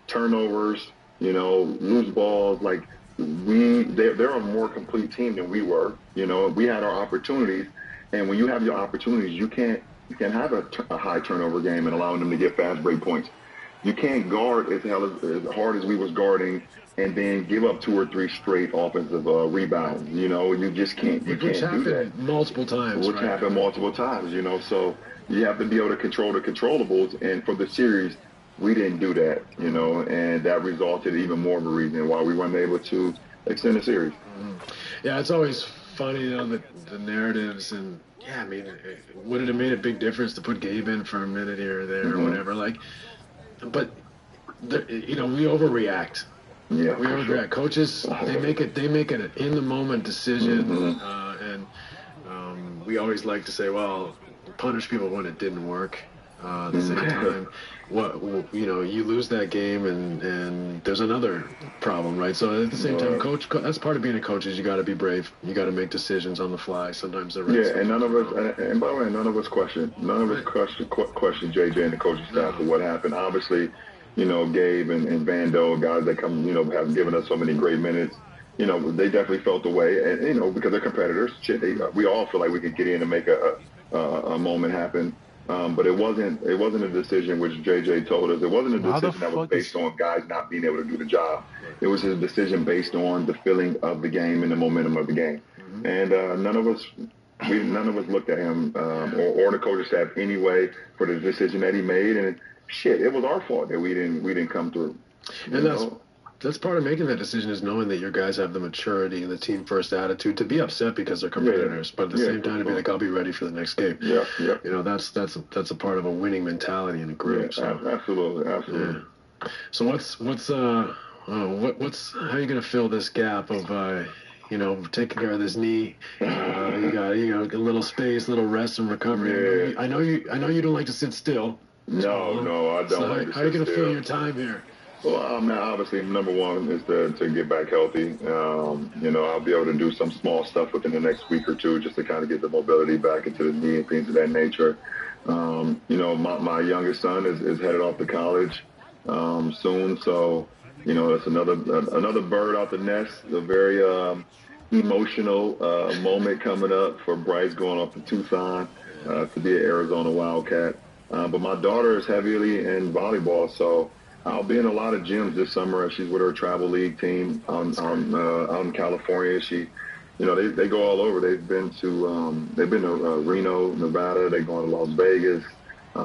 turnovers, loose balls. Like they're a more complete team than we were. We had our opportunities, and when you have your opportunities, you can't have a high turnover game and allowing them to get fast break points. You can't guard as hard as we was guarding and then give up 2 or 3 straight offensive rebounds. You just can't. You can't do that. Multiple times. Which happened multiple times. So you have to be able to control the controllables, and for the series, we didn't do that, and that resulted in even more of a reason why we weren't able to extend the series. Mm-hmm. Yeah, it's always funny, the narratives, and I mean, would it have made a big difference to put Gabe in for a minute here or there or whatever? Like, but we overreact. Yeah, we overreact. Sure. Coaches, they make it an in the moment decision, and we always like to say, well, punish people when it didn't work. At the same time, you lose that game and there's another problem, right? So at the same time, coach, that's part of being a coach is you got to be brave. You got to make decisions on the fly. Sometimes they're right. Yeah, and none of us, and by the way, none of us question JJ and the coaching staff for what happened. Obviously, Gabe and Vando, guys that come, have given us so many great minutes. They definitely felt the way, and because they're competitors. We all feel like we could get in and make a moment happen. But it wasn't a decision which JJ told us. It wasn't a decision that was based on guys not being able to do the job. It was a decision based on the feeling of the game and the momentum of the game. Mm-hmm. And none of us looked at him or the coaching staff anyway for the decision that he made. And it was our fault that we didn't come through. And that's part of making that decision is knowing that your guys have the maturity and the team first attitude to be upset because they're competitors, but at the same time to be like, I'll be ready for the next game. Yeah. That's a part of a winning mentality in a group. Yeah, so. Absolutely. Yeah. So what's how are you gonna fill this gap of taking care of this knee? You got a little space, little rest and recovery. Yeah. I know you don't like to sit still. No, I don't. So like to how are you sit going to still. fill your time here? Well, I mean, obviously, number one is to get back healthy. I'll be able to do some small stuff within the next week or two just to kind of get the mobility back into the knee and things of that nature. My youngest son is headed off to college soon, so that's another bird out the nest. A very emotional moment coming up for Bryce going off to Tucson to be an Arizona Wildcat. But my daughter is heavily in volleyball, so I'll be in a lot of gyms this summer. She's with her travel league team out in California. They go all over. They've been to Reno, Nevada. They go to Las Vegas.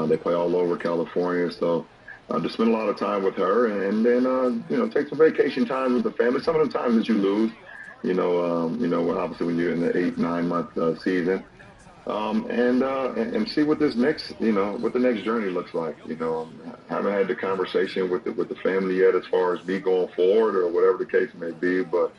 They play all over California. So just spend a lot of time with her, and then take some vacation time with the family. Some of the times that you lose, obviously when you're in the 8-9 month season. And see what this what the next journey looks like. I haven't had the conversation with the family yet as far as me going forward or whatever the case may be, but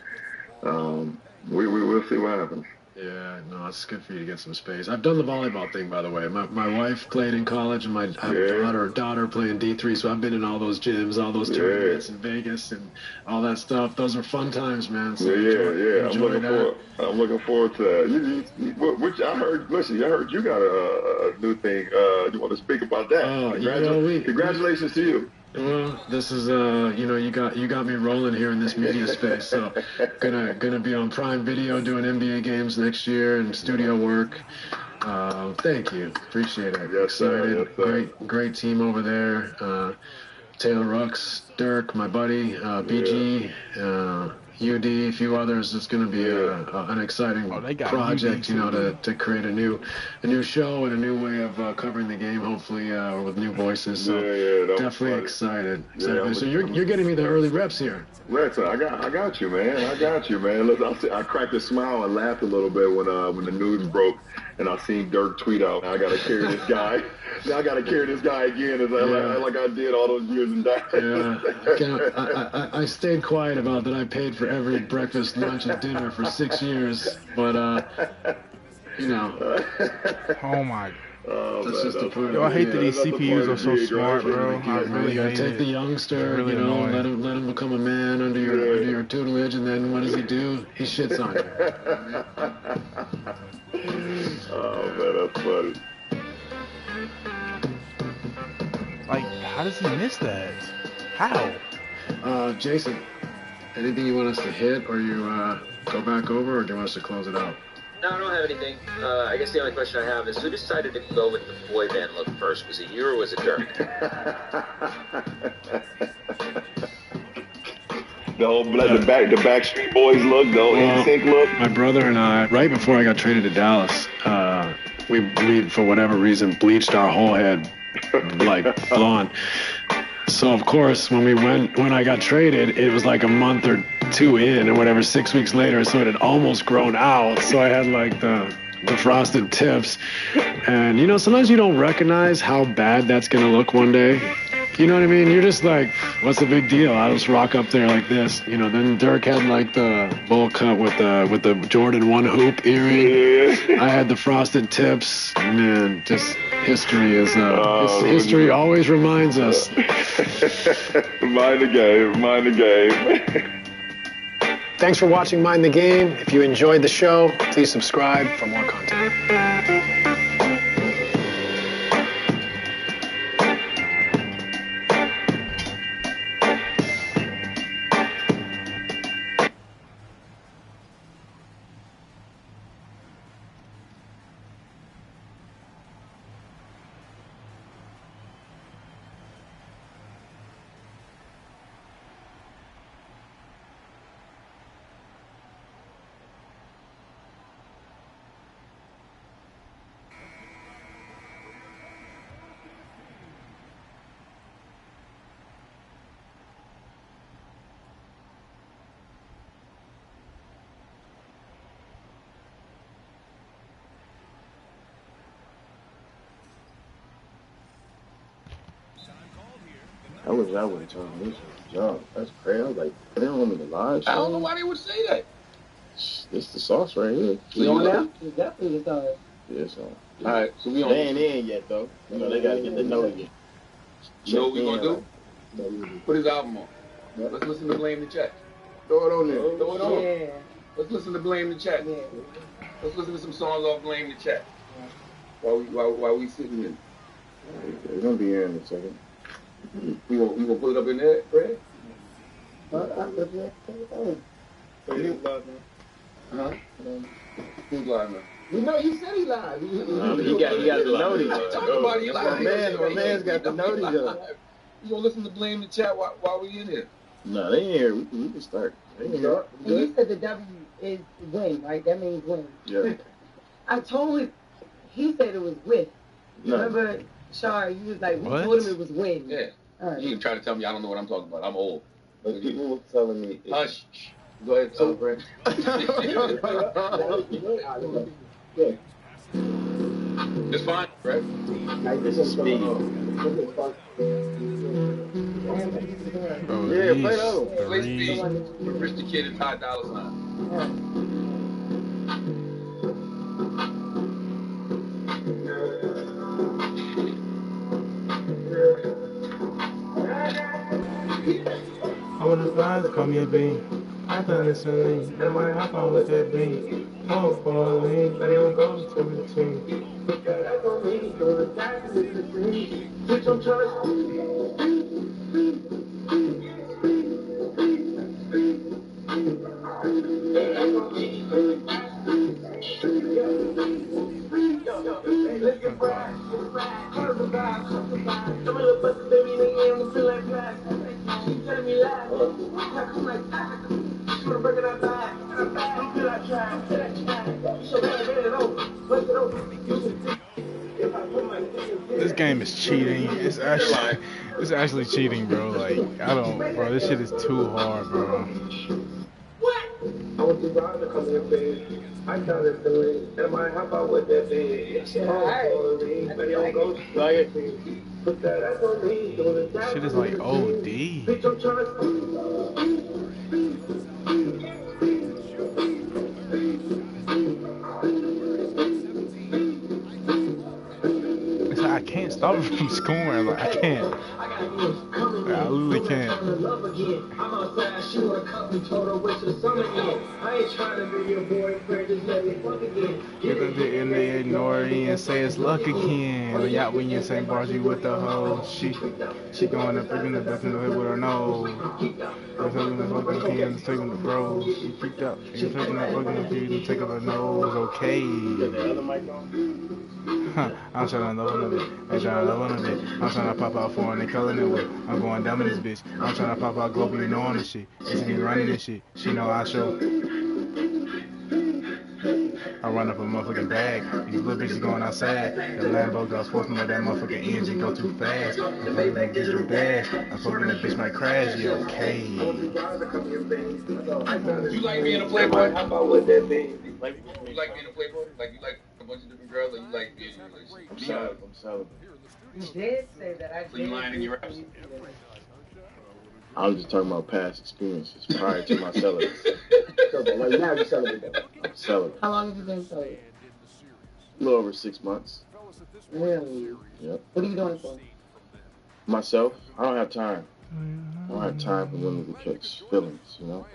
we will see what happens. Yeah, no, it's good for you to get some space. I've done the volleyball thing, by the way. My wife played in college, and I have a daughter playing D3, so I've been in all those gyms, all those tournaments in Vegas, and all that stuff. Those are fun times, man. So enjoy that. I'm looking forward to that. Which I heard you got a new thing. You want to speak about that? Oh, congratulations to you. Well, this is you got me rolling here in this media space. So gonna be on Prime Video doing NBA games next year and studio work. Thank you, appreciate it. Yes, Excited. Sir. Great team over there. Taylor Rooks, Dirk, my buddy, BG, UD, a few others. It's going to be an exciting project, to create a new show and a new way of covering the game, hopefully, with new voices. So definitely excited. So you're getting me the early reps here. Rex, I got you, man. Listen, I cracked a smile and laughed a little bit when the news broke and I seen Dirk tweet out, I got to carry this guy. Now I got to carry this guy again like I did all those years in Dallas. Yeah, I stayed quiet about that. I paid for every breakfast, lunch, and dinner for 6 years, but Oh my. That's just the point. Yo, I hate that these CPUs are so smart, bro. I really You gotta hate take it. the youngster, Really annoying. let him become a man under your tutelage, and then what does he do? He shits on you. Oh man, that's funny. Like, how does he miss that? How? Jason, anything you want us to hit, or you go back over, or do you want us to close it out? No, I don't have anything. I guess the only question I have is who decided to go with the boy band look first? Was it you or was it Dirk? The Backstreet Boys look, the NSYNC look. My brother and I, right before I got traded to Dallas, we for whatever reason bleached our whole head like blonde. So of course when I got traded, it was like a month or two in or whatever, 6 weeks later, so it had almost grown out. So I had like the frosted tips, and sometimes you don't recognize how bad that's gonna look one day. You know what I mean? You're just like, what's the big deal? I'll just rock up there like this. Then Dirk had like the bowl cut with the Jordan 1 hoop earring. Yeah. I had the frosted tips. Man, just history is history always reminds us. Mind the game. Thanks for watching Mind the Game. If you enjoyed the show, please subscribe for more content. I wish I would have told them this was a job. That's crazy. I was like, they don't want me to lie. I don't know why they would say that. This the sauce right here. We on now? Yeah, it's on. All right, so we on. They ain't in yet, though. They got to get the note again. You know what we gonna do? Put his album on. Let's listen to Blame the Chat. Throw it on there. Throw it on. Yeah. Let's listen to Blame the Chat. Yeah. Let's listen to some songs off Blame the Chat. While we sitting here. It's gonna be here in a second. You gonna put it up in there, Fred? Huh? Who's live now? You know, you said he live. He got the notice. Talk about it. My man's got the notice up. You gonna listen to Blame the Chat while we in here? No, they ain't here. We can start. They ain't here. And you said the W is win, right? That means win. Yeah. I told him, he said it was with. No. Remember, Shar, you was like, we What? told him it was win. Yeah. All right. You can try to tell me I don't know what I'm talking about. I'm old. But people were telling me. Hush. Go ahead, Fred. It's fine, Fred. This is speed. Bro, Yeah, play those. Play Speed with Rich the Kid and Ty Dolla $ign. I wanna fly, call me a bean. I thought it's a lean. That might hop on with that bean. Oh, for a lean, but it don't go to the team. This game is cheating. It's actually cheating, bro. Like, bro, this shit is too hard, bro. I want to ride the come in bed. I got it doing. Am I hop out with that bed? Shit is like OD. It's like I can't stop it from scoring. Like, I can't. I literally can't. I'm outside shooting a cup and told her wish the summer in. I ain't trying to be your boyfriend, just let me fuck again. And they ignore it and say it's luck again. When you say bars, you with the hoe. She going up in the back in the head with her nose. I'm taking the fucking cans, taking the bros. She freaked out. She's taking that fucking keys and taking her nose. Okay. I'm trying to love on a bit. I'm trying to love on a bit. I'm trying to pop out foreign and color it with. I'm going dumb in this bitch. I'm trying to pop out global, you know on this shit. It's me running this shit. She know I show. I run up a motherfucking bag. These little bitches going outside. The Lambo goes forcing me, that motherfucking engine go too fast. I'm fucking that bitch with dash. I'm fucking that bitch might crash. Yeah, okay. You like being a playboy? How about what that means? You like being a playboy? Like you like a bunch of different girls, or you like being in a relationship? I'm celibate. You did say that. I So you lying in your raps? I was just talking about past experiences prior to my celibacy. Right now you're celibate. I'm celibate. How long have you been celibate? A little over 6 months. Really? Yep. What are you doing it for? Myself, I don't have time. I don't have time for women to catch feelings, you know?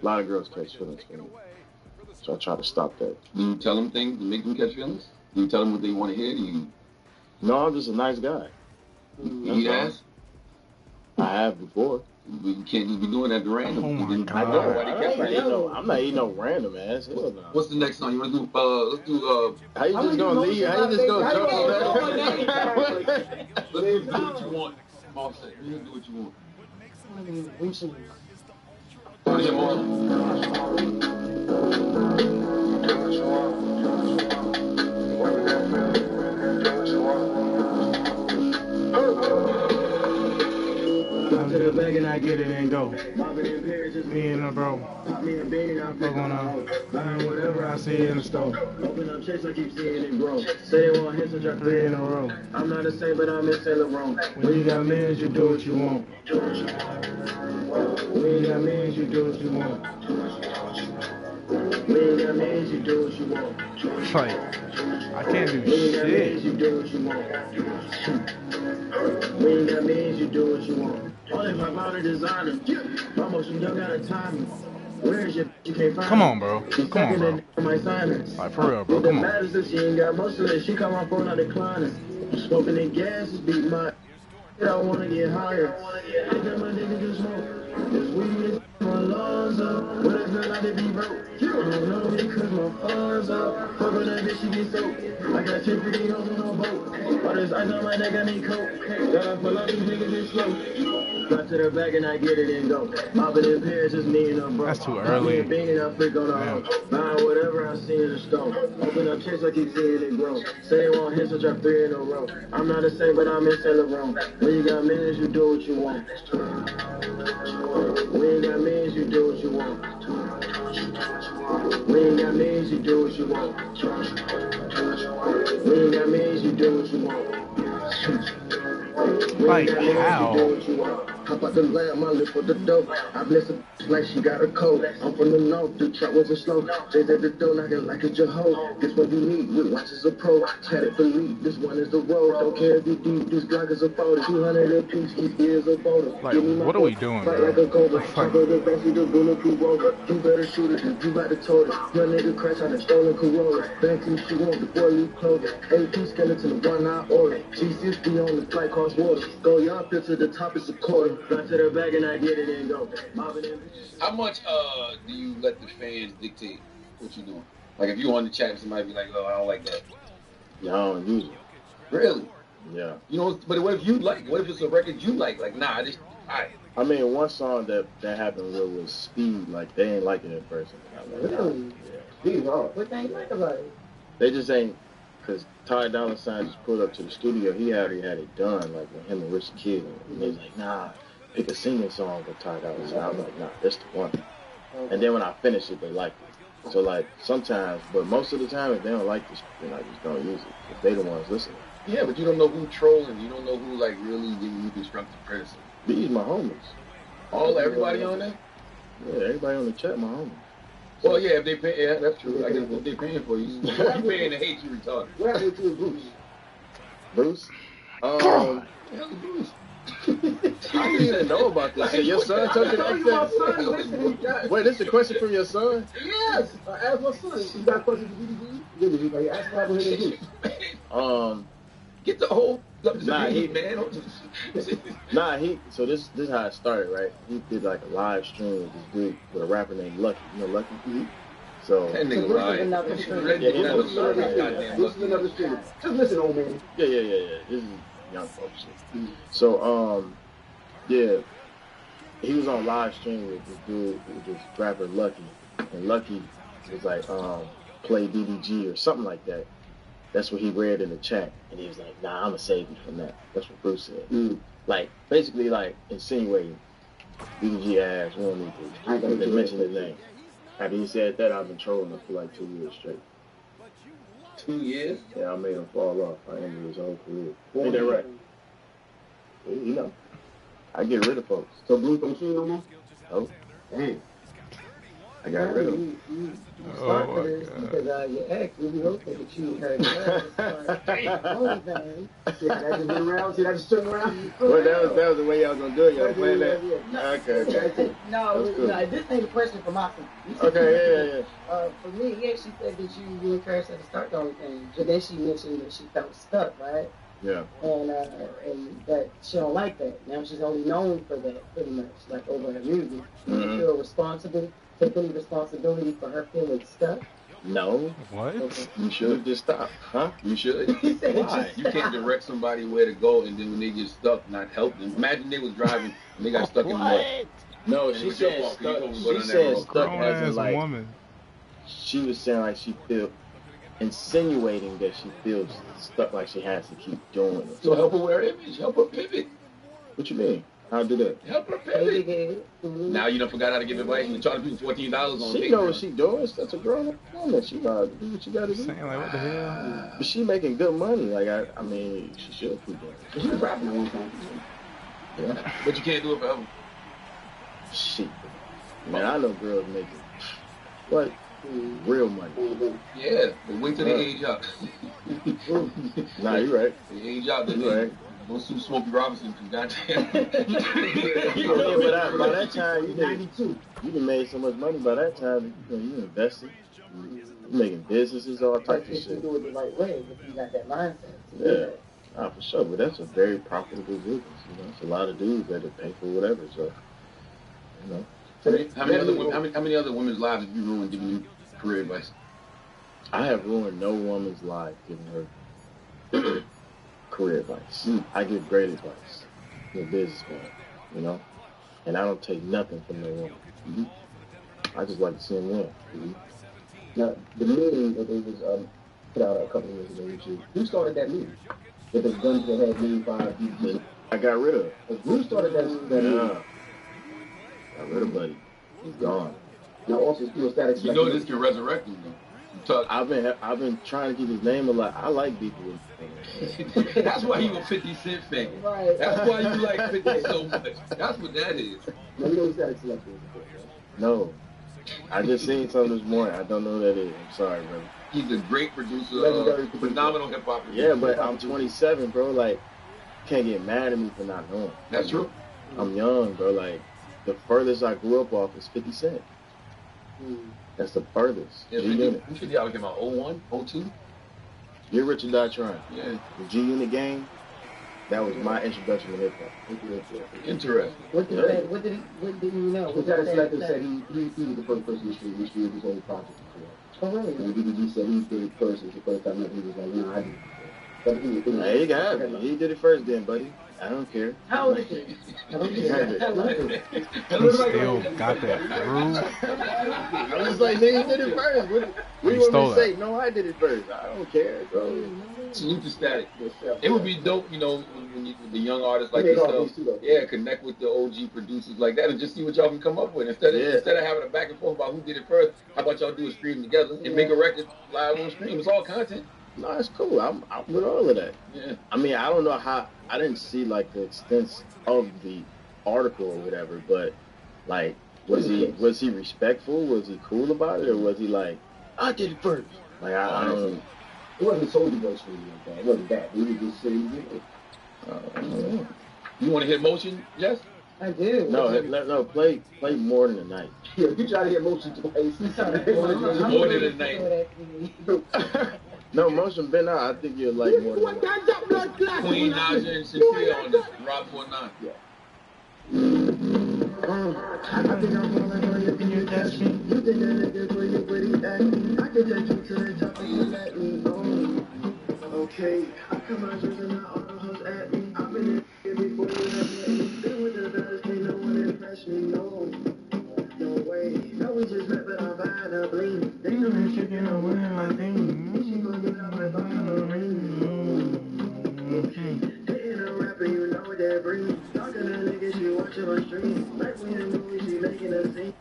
A lot of girls catch feelings for me. So I try to stop that. Do you tell them things to make them catch feelings? Do you tell them what they want to hear? No, I'm just a nice guy. You eat ass? I have before. You can't just be doing that to random. Oh my God. I know. I'm not eating no random ass. Hell no. What's the next song? You want to do, let's do, How you just gonna leave? How you just gonna jump on that? let's do what you want. Offset. You do what you want. Want to hear more? I'm to the bag and I get it and go. Me and a bro. Fuck on whatever I see in the store. Open up checks, I keep seeing it grow. Say they want hits, I drop 3 in a row. I'm not the same, but I'm in Sailor Rome. When you got millions, you do what you want. When you got millions, you do what you want. We ain't got means, you do what you want. It's like, I can't do We ain't got means, shit. you do what you want. We ain't got means, you do what you want. All if I bought a designer, almost you don't got a timing. Where is your you can't find Come her. on, bro. She Come on, sucking bro. in my silence. Like, for real, bro. It Come on. matters if she ain't got most of it. She come on phone, I decline it. Smoking the gas is beat my. I don't wanna get higher. I got my niggas to smoke. This weed is my lungs up. What if not, I did be broke? You don't know me cause my funds up. Fuck on that bitch, she get soaked. I got 1050 hoes on no boat. All this ice on my neck, I need coke. Gotta pull up these niggas is slow. Got to the back and I get it and go. Mopping in Paris, just me and a bro. That's too early. Being I freak on the hoe. Buying whatever I see in the store. Open up checks, I keep seeing it grow. Say they want hits, I drop 3 in a row. I'm not the same, but I'm in Celerone. When you got millions, you do what you want. We ain't got millions, you do what you want. We ain't got millions, you do what you want. We ain't got millions, you do what you want. Like, how? Hop out the lamb, my lip for the dope. I bless her like she got a coat. I'm from the north, the truck wasn't slow. Jay's at the door, knocking like a Jehovah. This what you need, with watches a pro. Had it believe, this one is the road. Don't care if you deep, this Glock is a photo. 200 a piece, each year's a photo. Like, what are we doing, bro? Like a cobra, Like, top of the back, see the bulletproof rover. You better shoot it, you about to tote it. Your nigga crash on a stolen Corolla. Banky, she want the boy leave clothing. AP skeleton, the one I order. G60 on the flight cost water. Go y'all fit to the top, it's a quarter. Got to the bag and I get it and go. How much do you let the fans dictate what you doing? Like if you on the chat and somebody be like, oh, I don't like that. Yeah, I don't use it. Really? Yeah. You know, but what if you like? What if it's a record you like? Like, nah, this, alright. I mean, one song that happened with was Speed. Like, they ain't like it in person. I'm like, Really? yeah. What they like about it? They just ain't, because Ty Dolla $ign just pulled up to the studio. He already had it done, like, with him and Rich Kid. And they was like, nah, pick a singing song with Ty Dolla $ign. I was like, nah, that's the one. And then when I finished it, they liked it. So, like, sometimes, but most of the time, if they don't like this, then I just don't use it. If they the ones listening. Yeah, but you don't know who trolling. You don't know who, like, really giving you constructive criticism. These my homies. Everybody on there? Yeah, everybody on the chat, my homies. Well, yeah, if they pay, yeah, that's true. I guess if they paying for you, you paying to hate you, retarded. What happened to Bruce? Bruce? Bruce. I didn't even know about this. So your son took an accent? Wait, this is a question from your son? Yes. I asked my son. You got questions for BDG? Yeah, you asked what happened to Bruce. Get the whole Nah, he, man. so this is how it started, right? He did like a live stream with this dude, with a rapper named Lucky. You know Lucky? Mm-hmm. So that nigga lying. This is another stream. Just listen, old man. Yeah. This is young folks shit. So, yeah, he was on live stream with this dude, with this rapper Lucky. And Lucky was like, play DDG or something like that. That's what he read in the chat, and he was like, nah, I'm gonna save you from that. That's what Bruce said. Like, basically, like, insinuating DDG ass, we don't need to mention his name. After he said that, I've been trolling him for like 2 years straight. 2 years? Yeah, I made him fall off. I ended his whole career. Ain't that right? You know, I get rid of folks. So Bruce don't see you no more? Oh. Damn. I got rid of him. You start with this because your ex really okay that you heard that. See, that just went around. See, that just turned around. Well, that was the way y'all was gonna do it. Y'all playing that? Okay. No, cool. this ain't a question for my son. Okay, yeah. For me, yeah, she said that you encouraged her to start the whole thing. But then she mentioned that she felt stuck, right? Yeah. And that she don't like that. Now she's only known for that, pretty much, like over her music. Do you feel responsible? Take any responsibility for her feeling stuck? No. What? Okay. You should just stop. Huh? You should. Why? You can't direct somebody where to go and then when they get stuck, not help them. Imagine they was driving and they got stuck in the mud. No, she said stuck. She said stuck as in like woman. She was saying like she feel insinuating that she feels stuck, like she has to keep doing it. So help her wear image. Help her pivot. What you mean? How do that? Help her pivot. Now you done forgot how to give advice and you charge people $14 on She know what she doing. That's a grown-up woman. She gotta do what she gotta do. Saying like, what the hell? But she making good money. Like I mean, she should keep doing it. She's rapping at one time. Yeah. But you can't do it forever. Shit. Man, I know girls making what Real money. Yeah, but wait till they age up. Nah, you're right. They age up. You're right. Don't sue Smokey Robinson too goddamn. But by that time, you done made so much money. By that time, you invested. You're making businesses, all types of shit. You do it the right way if you got that mindset. Yeah, for sure. But that's a very profitable business. It's a lot of dudes that pay for whatever. So, How many other women's lives have you ruined giving you career advice? I have ruined no woman's life giving her career advice. I give great advice. I'm a businessman, and I don't take nothing from no woman. I just like to see them win. Now, the meme that they was put out a couple of years ago, YouTube, who started that meme? With the gun to the head, meme 5, DG. I got rid of it. Who started that meme? Got rid of Buddy. He's gone. Now, also, still static. You know this can resurrect him, though. I've been trying to keep his name alive. I like people. That's why you a 50 Cent fan. Right. That's why you like 50 so much. That's what that is. No, you know static selector. No. I just seen something this morning. I don't know who that is. I'm sorry, brother. He's a great producer, phenomenal hip hop producer. Yeah, but I'm 27, bro. Like, can't get mad at me for not knowing. That's true. I'm young, bro. Like, the furthest I grew up off is 50 Cent. That's the furthest. Yeah, you should be out with him about 01, 02. Get Rich or Die Trying. Yeah. The G-Unit game, that was my introduction to hip-hop. Interesting. What did you know? The static selector said he was the first person to stream his own project. Oh, really? And DDG said he did it first. It's the first time that he was like, I did it. Hey, he got it. He did it first then, buddy. I don't care. How old is he? I don't care. He still got that groove. I was like, nigga, he did it first. What do you want me to say? No, I did it first. I don't care, bro. Salute to Static. It would be dope, when the young artists like yourself, connect with the OG producers like that and just see what y'all can come up with. Instead of having a back and forth about who did it first, how about y'all do a stream together and make a record live on stream? It's all content. No, it's cool. I'm with all of that. Yeah. I mean, I don't know how. I didn't see like the extent of the article or whatever, but like, was he respectful? Was he cool about it, or was he like, I did it first? Like, I don't. It wasn't Soulja Boy streaming like that. It wasn't that. He was just saying, You want to hit motion? Yes. I do. No, play more than a night. Yeah, you try to hit motion twice. More than a night. No, motion been out. I think you'll like more than a night. Queen Naja and Sophia on this Rob 49. Yeah. I think I'm falling for you. Can you catch me? You think that nigga for you, but he acting. I can take you to the top and you let me know. Okay, I come out just and all the hoes at me. I've been in here before you have met me. Been with the best, can't no one impress me, no. No way. No, we just met, but I'm buying a bling. They know that you can win like thing. She gon' get out and buy a ring. Okay. Hitting a rapper, you know what that brings. Talking to niggas, she watching my stream. Like when you movie, she making a scene.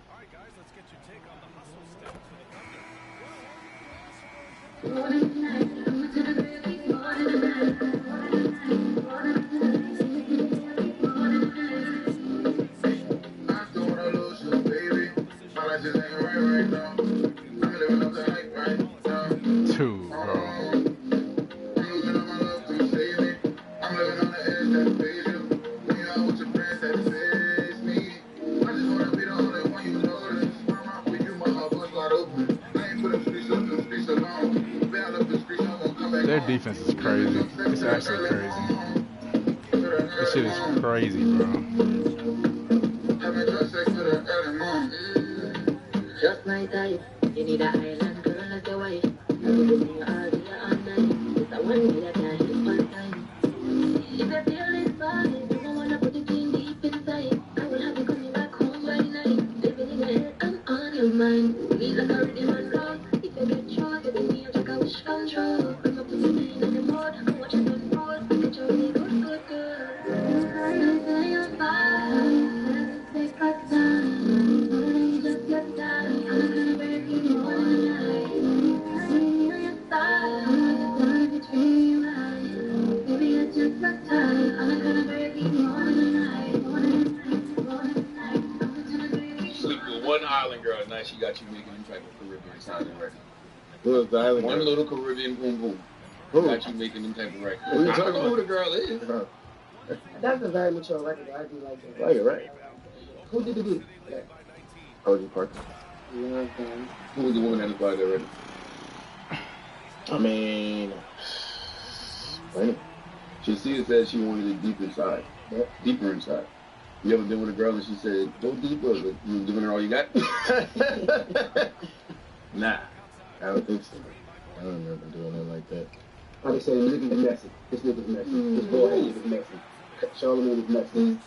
Alright guys, let's get your take on the hustle step for the Thunder. Two, bro. Their defense is crazy. It's actually crazy. This shit is crazy, bro. Just like that, you need a island girl as your wife. I will give you all the all night. It's a one day I can't hit one time. If you feel it bad, you don't wanna put it in deep inside. I will have you coming back home by night. Living in your head and on your mind. Feel like a rhythm and roll. If you get short, you don't need to take a wish control. Bring up to the scene and the mud. I watch it unfold. Get your really good, good girl. that she got you making them type of Caribbean sounding records? Who was the island One girl? little Caribbean boom boom. Who? Got you making them type of records. Who you I talking don't know who about? the girl is. That's a very mature record. I do like that. Oh, you're right. Who did the beat? O.G. Parker. Yeah, Who was the woman that applied that record? I mean, funny. She said she wanted it deep inside. Deeper inside. You ever been with a girl and she said, go deeper, but you were giving her all you got? Nah, I don't think so. I don't remember doing it like that. I just say, niggas is messy. This nigga's messy. This boy is messy. Charlamagne is messy.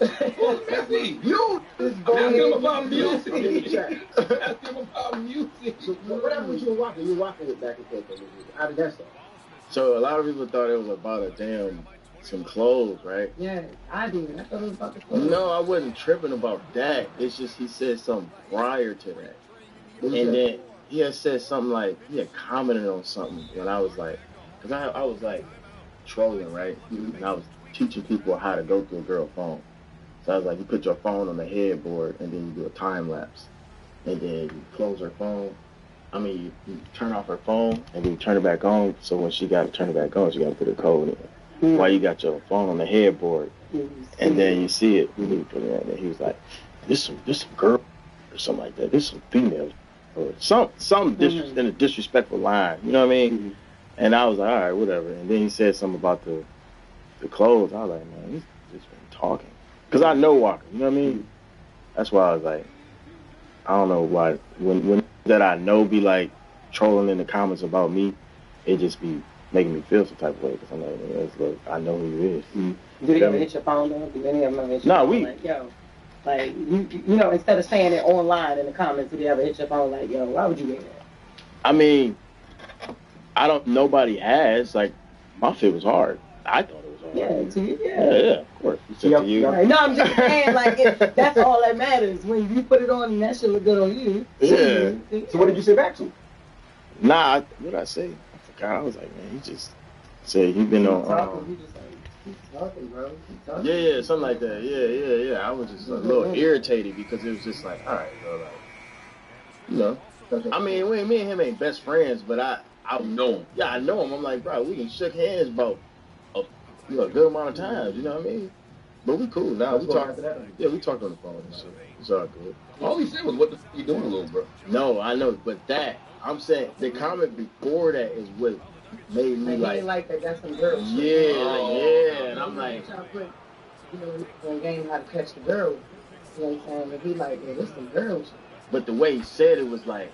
Messy! You! This I'm boy asking him is about music. messy. Asking him about music. So whatever was you were walking with back and forth. How did that start? So a lot of people thought it was about some clothes, right? Yeah, I did. I thought it was about the clothes. No, I wasn't tripping about that. It's just he said something prior to that. And then he had said something like, he had commented on something when I was like, because I was like trolling, right? And I was teaching people how to go through a girl's phone. So I was like, you put your phone on the headboard and then you do a time lapse. And then you close her phone. I mean, you turn off her phone and then you turn it back on. So when she got to turn it back on, she got to put a code in. While you got your phone on the headboard, and then you see it, you put it in there. He was like, "This some girl or something like that. This some female or some in a disrespectful line." You know what I mean? And I was like, "All right, whatever." And then he said something about the clothes. I was like, "Man, he's just been talking," because I know Walker. You know what I mean? That's why I was like, I don't know why when that I know be like trolling in the comments about me, it just be making me feel some type of way because I'm like, look, I know who he is. Do you ever hit your phone though? Do any of them ever hit your No, phone? we. Like, yo, like you know, instead of saying it online in the comments, did you ever hit your phone like, yo, why would you do that? I mean, nobody has. Like, my fit was hard. I thought it was hard. Yeah, to you, Yeah, of course. To you. Right. No, I'm just saying, like, that's all that matters. When you put it on and that shit look good on you. Yeah. So what did you say back to? Nah, what did I say? I forgot. I was like, man, he just said he been on. Keep talking, bro. Keep talking. Yeah, something like that. Yeah. I was just a little irritated because it was just like, all right, bro, like, you know. I mean, me and him ain't best friends, but I know him. Yeah, I know him. I'm like, bro, we can shook hands about a good amount of times. You know what I mean? But we cool now. We talk. Yeah, we talked on the phone and shit. It's all good. All he said was, "What the f you doing, little bro?" No, I know, but that I'm saying the comment before that is what made me like that. That's some girl shit. Yeah, and I'm like, you know, on game how to catch the girl. You know what I'm saying? But he like, yeah, this some girl shit. But the way he said it was like,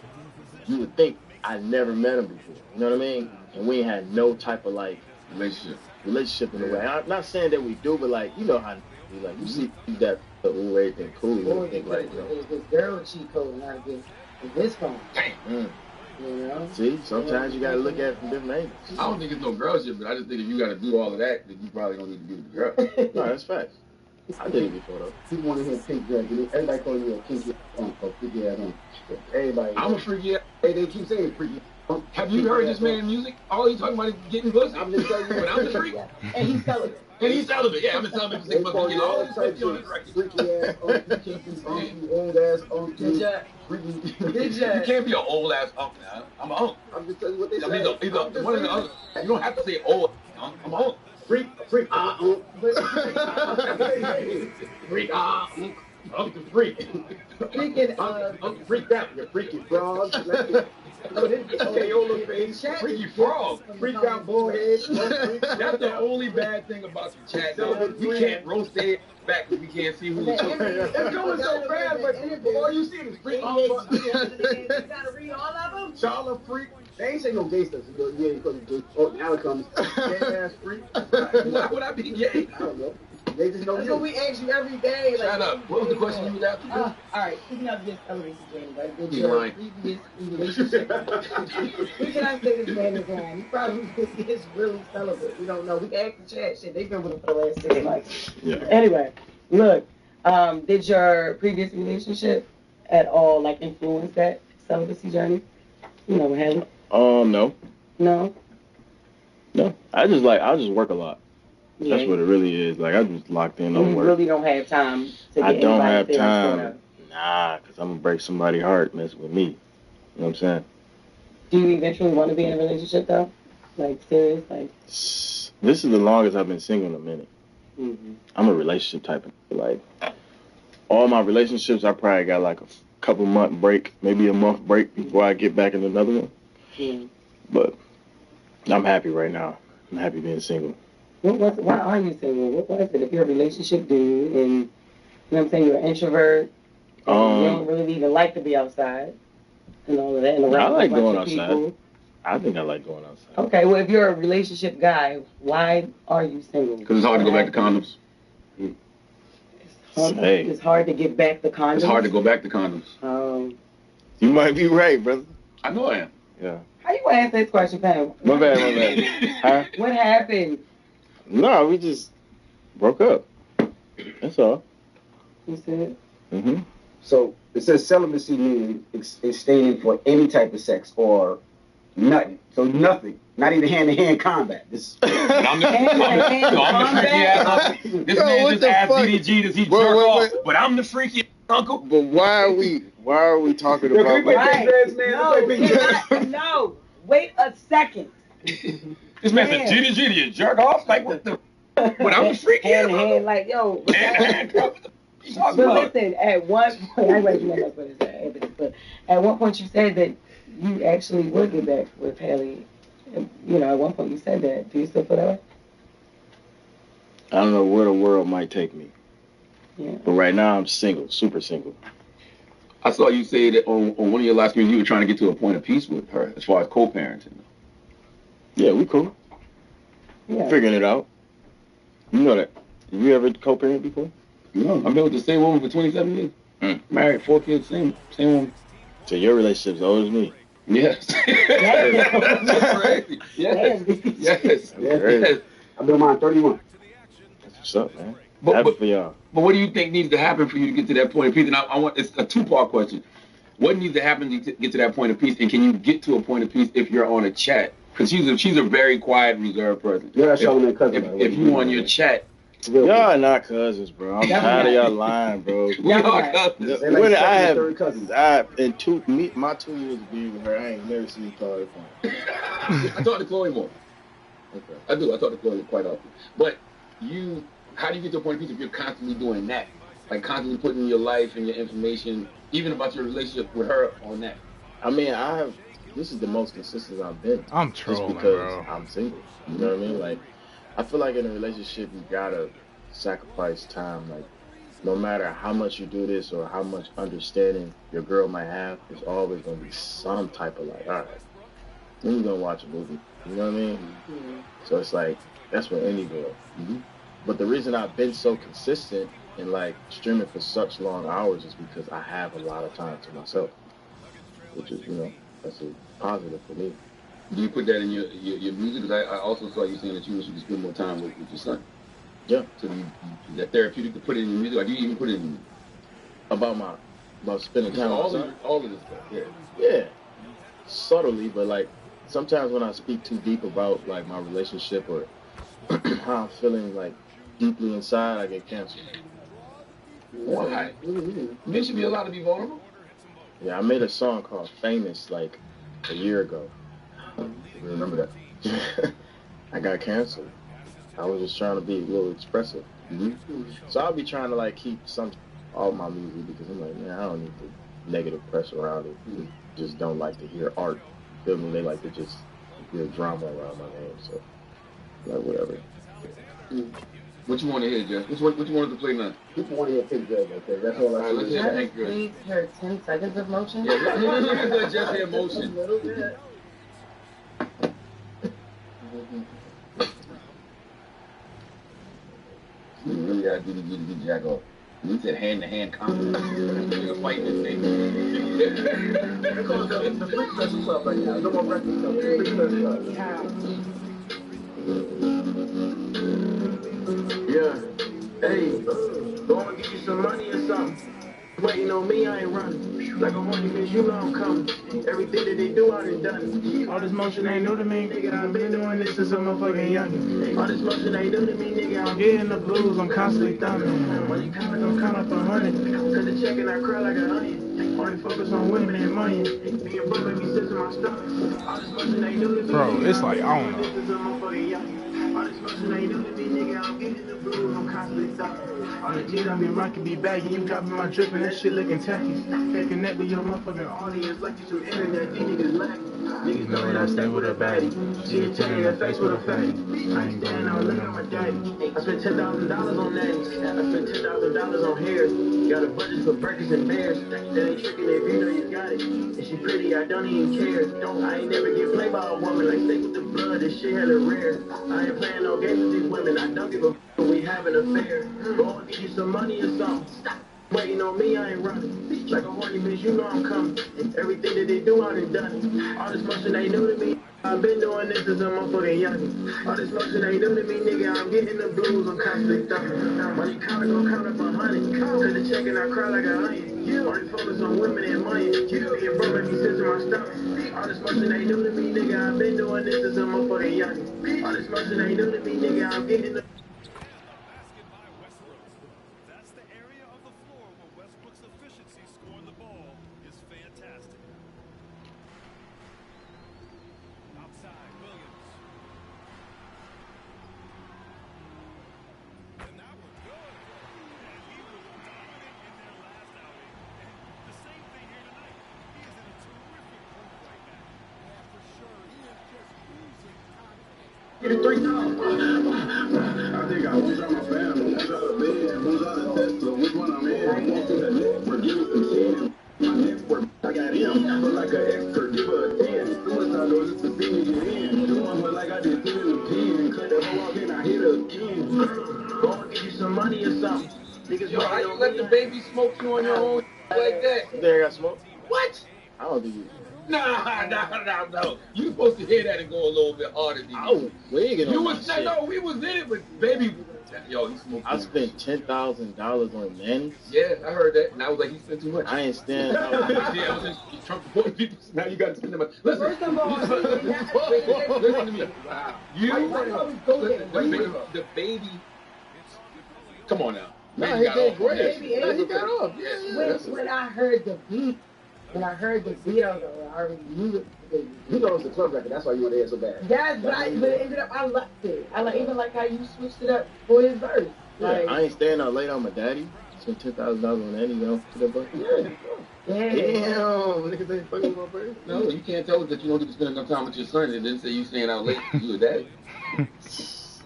you would think I never met him before. You know what I mean? And we ain't had no type of like relationship in a way. I'm not saying that we do, but like, you know how we like you see that everything cool. You think like, you know. This girl cheat code and how to get this phone. You know? See, sometimes you gotta look at it from different angles. I don't think it's no girl shit, but I just think if you gotta do all of that, then you probably don't need to be with the girl. No, that's facts. I did it before though. People want to hear pink dress. Everybody calling you a kinky uncle, freaky ass uncle. Everybody. I'm a freaky ass. Hey, they keep saying freaky. Have you heard this man's music? All he's talking about is getting pussy. I'm just telling you. But I'm the freak. And he's celibate. And he's celibate. Yeah, I've been telling him for 6 months to get all this pussy on his record. Freaky ass uncle, kinky uncle, old ass uncle. Freaky. You can't be an old ass uncle now. I'm an uncle. I'm just telling you what they say. One of the other. You don't have to say old. I'm an uncle. Freak, freak, Uncle Freak. Speaking Uncle Freak out, you freaky frog. Freaky frog. Freak out, bullhead. That's the only bad thing about the chat. We can't roast their back because we can't see who the It's going so fast, but all you see is freak. You gotta read all of them? Charla Freak. They ain't say no gay stuff. Yeah, because now it comes. Gay ass freak. Why would I be gay? I don't know. They just know That's you. what we ask you every day. Shut up. What was the question you was asking? All right, speaking of this television game, right? Did He's your lying. previous relationship? Who can I say this man is on? He probably is really celibate. We don't know. We can ask the chat. Shit, they've been with him for the last 6 months. Yeah. Anyway, look, did your previous relationship at all like influence that celibacy journey? You know, had No. No. I just work a lot. That's what it really is. Like, I'm just locked in on You work. really don't have time to get I don't have anybody time. Nah, because I'm going to break somebody's heart messing with me. You know what I'm saying? Do you eventually want to be in a relationship, though? Like, serious? Like, This is the longest I've been single in a minute. mm-hmm. I'm a relationship type of, like, all my relationships, I probably got like a couple month break, maybe a month break before I get back in another one. Yeah. But I'm happy right now. I'm happy being single. Why are you single? What was it? If you're a relationship dude and, you know what I'm saying, you're an introvert, and you don't really even like to be outside and all of that, and around I like a bunch going of outside. people. I think I like going outside. Okay, well, if you're a relationship guy, why are you single? Because it's hard to go back to condoms. Hey. It's hard to get back the condoms? It's hard to go back to condoms. You might be right, brother. I know I am. Yeah. How you ask this question, Pam? My bad. Huh? What happened? No, we just broke up. That's all. You said? Mm-hmm. So it says celibacy means abstaining for any type of sex or nothing. So nothing. Not even hand-to-hand combat. This I'm the freaky ass uncle. This man just asked DDG, does he jerk off? But I'm the freaky uncle. But why are we talking about Right. No, wait a second. This man said, DDG, do you jerk off? Like, what the? But I'm the freaky ass uncle. Hand, like, yo. But listen, at one point, I read you know but at one point you said that you actually would get back with Haley. You know, at one point you said that. Do you still feel that way? I don't know where the world might take me. Yeah. But right now I'm single, super single. I saw you say that on one of your last meetings you were trying to get to a point of peace with her as far as co-parenting. Yeah, we cool. Yeah. Figuring it out. You know that. Have you ever co-parented before? No, I've been with the same woman for 27 years. Married, 4 kids, same woman. So your relationship's old as me? Yes. That's crazy. Yes. I've been mine 31. That's what's up, man. Happy for y'all. But what do you think needs to happen for you to get to that point of peace? And I want, it's a 2-part question. What needs to happen to get to that point of peace? And can you get to a point of peace if you're on a chat? Because she's a very quiet, reserved person. You're not cousin. If you on your chat. Y'all are not cousins, bro. I'm tired of y'all lying, bro. We are cousins. Like I have cousins. my 2 years of being with her, I ain't never seen Chloe phone. I talk to Chloe more. Okay. I do. I talk to Chloe quite often. But how do you get to a point of peace if you're constantly doing that? Like constantly putting your life and your information, even about your relationship with her, on that? I mean, this is the most consistent I've been. I'm trolling, just because bro. I'm single. You know what I mean? Like, I feel like in a relationship, you gotta sacrifice time. Like, no matter how much you do this or how much understanding your girl might have, there's always gonna be some type of like, all right, then you're gonna watch a movie. You know what I mean? Mm-hmm. So it's like, that's with any girl. Mm-hmm. But the reason I've been so consistent and like streaming for such long hours is because I have a lot of time to myself, which is, you know, that's a positive for me. Do you put that in your music? Because I also saw you saying that you wish you could spend more time with your son. Yeah. So is that therapeutic to put it in your music, or do you even put it in about spending time with my son? All of this stuff, yeah. Yeah. Subtly, but like sometimes when I speak too deep about like my relationship or how I'm feeling like deeply inside, I get canceled. Why? Men should be allowed to be vulnerable. Yeah, I made a song called Famous like a year ago. Remember that? I got canceled. I was just trying to be a little expressive. Mm-hmm. So I'll be trying to like keep all my music because I'm like, man, I don't need the negative press around it. People just don't like to hear art. Feel me? They like to just hear drama around my name. So like whatever. What you want to hear, Jeff? What you want to play now? People want to hear Pink Good, okay? That's all I let's say. hear Pink Good. Please hear 10 seconds of motion? Yeah, let's let Jeff hear motion. You really gotta do the jack off. You said hand-to-hand combat. You're fighting this thing. They're calling the Freak Fest Club right now. No more Breakfast Club. The Freak Fest Club. Yeah. Hey, gonna give you some money or something. Waiting on me, I ain't running. Like a horny bitch, you know I'm coming. Everything that they do, I done done it. All this motion ain't new to me. Nigga, I've been doing this since I'm a motherfucking youngin'. All this motion ain't new to me, nigga. I'm getting the blues, I'm constantly thumbing. When you count, I'm count up 100. Cause the check and I cry like a onion. Only focus on women and money. Being broke make me sit in my stomach. All this motion ain't new to me. Bro, it's like, I don't know. This is a motherfucking youngin'. All this motion ain't new to me, nigga. I'm getting the blues, I'm constantly thumbing. All the G's I mean, I can be baggy. You dropping my drip and that shit looking tacky. Can't connect with your motherfucking audience like you some internet. These niggas lack. Niggas know that I stay with a baddie. She a chick in the face with a fatty. I ain't standing out looking at my daddy. I spent $10,000 on natties. I spent $10,000 on hairs. Got a budget for burgers and bears. That ain't tricking if you know you got it. And she pretty, I don't even care. I ain't never get played by a woman. Like stay with the blood, this shit hella rare. I ain't playing no games with these women. I don't give a f when we have an affair. Go and get you some money or something. Stop waiting on me, I ain't running. Like a horny bitch, you know I'm coming. Everything that they do, I done done it. All this motion ain't new to me. I've been doing this since I'm motherfucking youngin'. All this motion ain't new to me, nigga. I'm getting the blues, I'm constantly thumping. Money counter gon' count up 100. Cause the check and I cry like a onion. Only focus on women and money. Being broke make me sit in my stomach. All this motion ain't new to me, nigga. I've been doing this since I'm motherfucking youngin'. All this motion ain't new to me, nigga. I'm getting the Get it 3 times. I think I was on my family. Who's out of bed? Who's out of Tesla? Which one I'm in? Walk to the network, give it some 10. My network, I got him. Look like an expert, give her a 10. Suicide doors, it's the thing you get in. Do one more like I did 10 in the pen. Cut the hoe off, then I hit her again. Go and get you some money or something. Niggas, yo, how you let the baby smoke you on your own like that? There got smoke? What? I don't think you. No. You supposed to hear that and go a little bit harder. Oh, we ain't getting you on was my shit. No, we was in it, but baby, yo, he smoked. I spent $10,000 on nannies. Yeah, I heard that, and I was like, he spent too much. I ain't stand. Yeah, I was just Trump supporting people. Now you got to spend the money. Listen, First of all, listen to me. The baby. Come on now. No, he did great. Baby, He got off. Yeah. When I heard the beat, I already knew it. You know it's the club record. That's why you want to hear it so bad. That's right, but it ended up, I loved it. Even like how you switched it up for his verse. Like, I ain't staying out late on my daddy. Spent $10,000 on nanny, you know, to that bucket. yeah. Damn, niggas ain't fucking with my bird. No, you can't tell us that you don't get to spend enough time with your son. It didn't say you staying out late. You a daddy.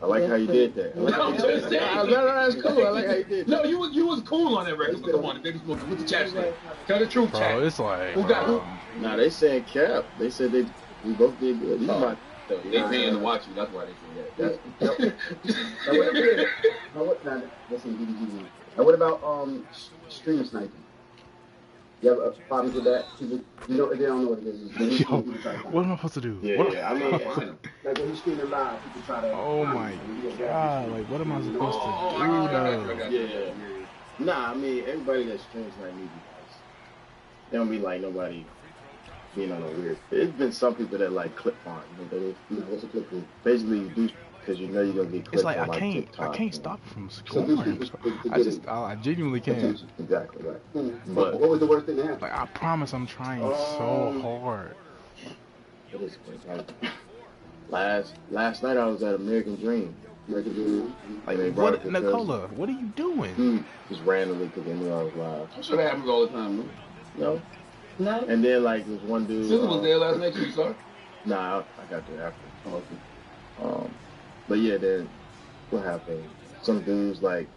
I like how you did that. No, I'm just saying. No, that's cool. I like how you did that. No, you was cool on that record. But come on, the baby smoking. What's the chat say? Tell the truth, chat. Bro, it's like, who got who? Nah, they saying cap. They said we both did good. These my they paying to watch you. That's why they say that. What about stream sniping? You have problems with that? People, they don't know what it is. Yo, what am I supposed to do? Yeah, I mean, like when you streaming live, people try to. Oh my god! Like, what am I supposed to do, though? Yeah. Nah, I mean, everybody that streams like me, guys, they don't be like nobody being on a weird. There's been some people that like clip on. You know, what's a clip? Basically, you do because you know you're gonna get clipped. It's like on, I can't stop from scoring. I genuinely can't. Exactly right. But what was the worst thing that happened? Like, I promise I'm trying so hard. It is like, last night I was at American Dream. Like they brought What, Nicola? What are you doing? Just randomly because they knew I was live. I'm sure that happens all the time, man. No. No. And then like this one dude. Sister was there last night too, sorry. Nah, I got there after. But yeah, then what happened? Some dudes like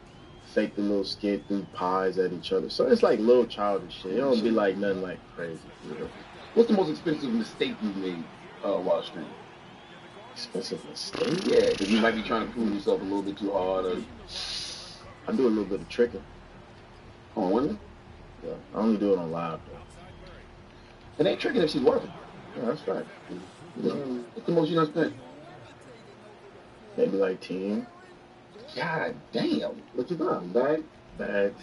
fake the little skit, threw pies at each other. So it's like little childish shit. It don't be like nothing like crazy. You know? What's the most expensive mistake you've made while streaming? Expensive mistake? Yeah, because you might be trying to prove yourself a little bit too hard. Or... I do a little bit of tricking. On women? Yeah, I only do it on live though. It ain't tricking if she's working. Yeah, that's right. What's the most you done spent? Maybe like 10. God damn. What you got? Bags? Bags.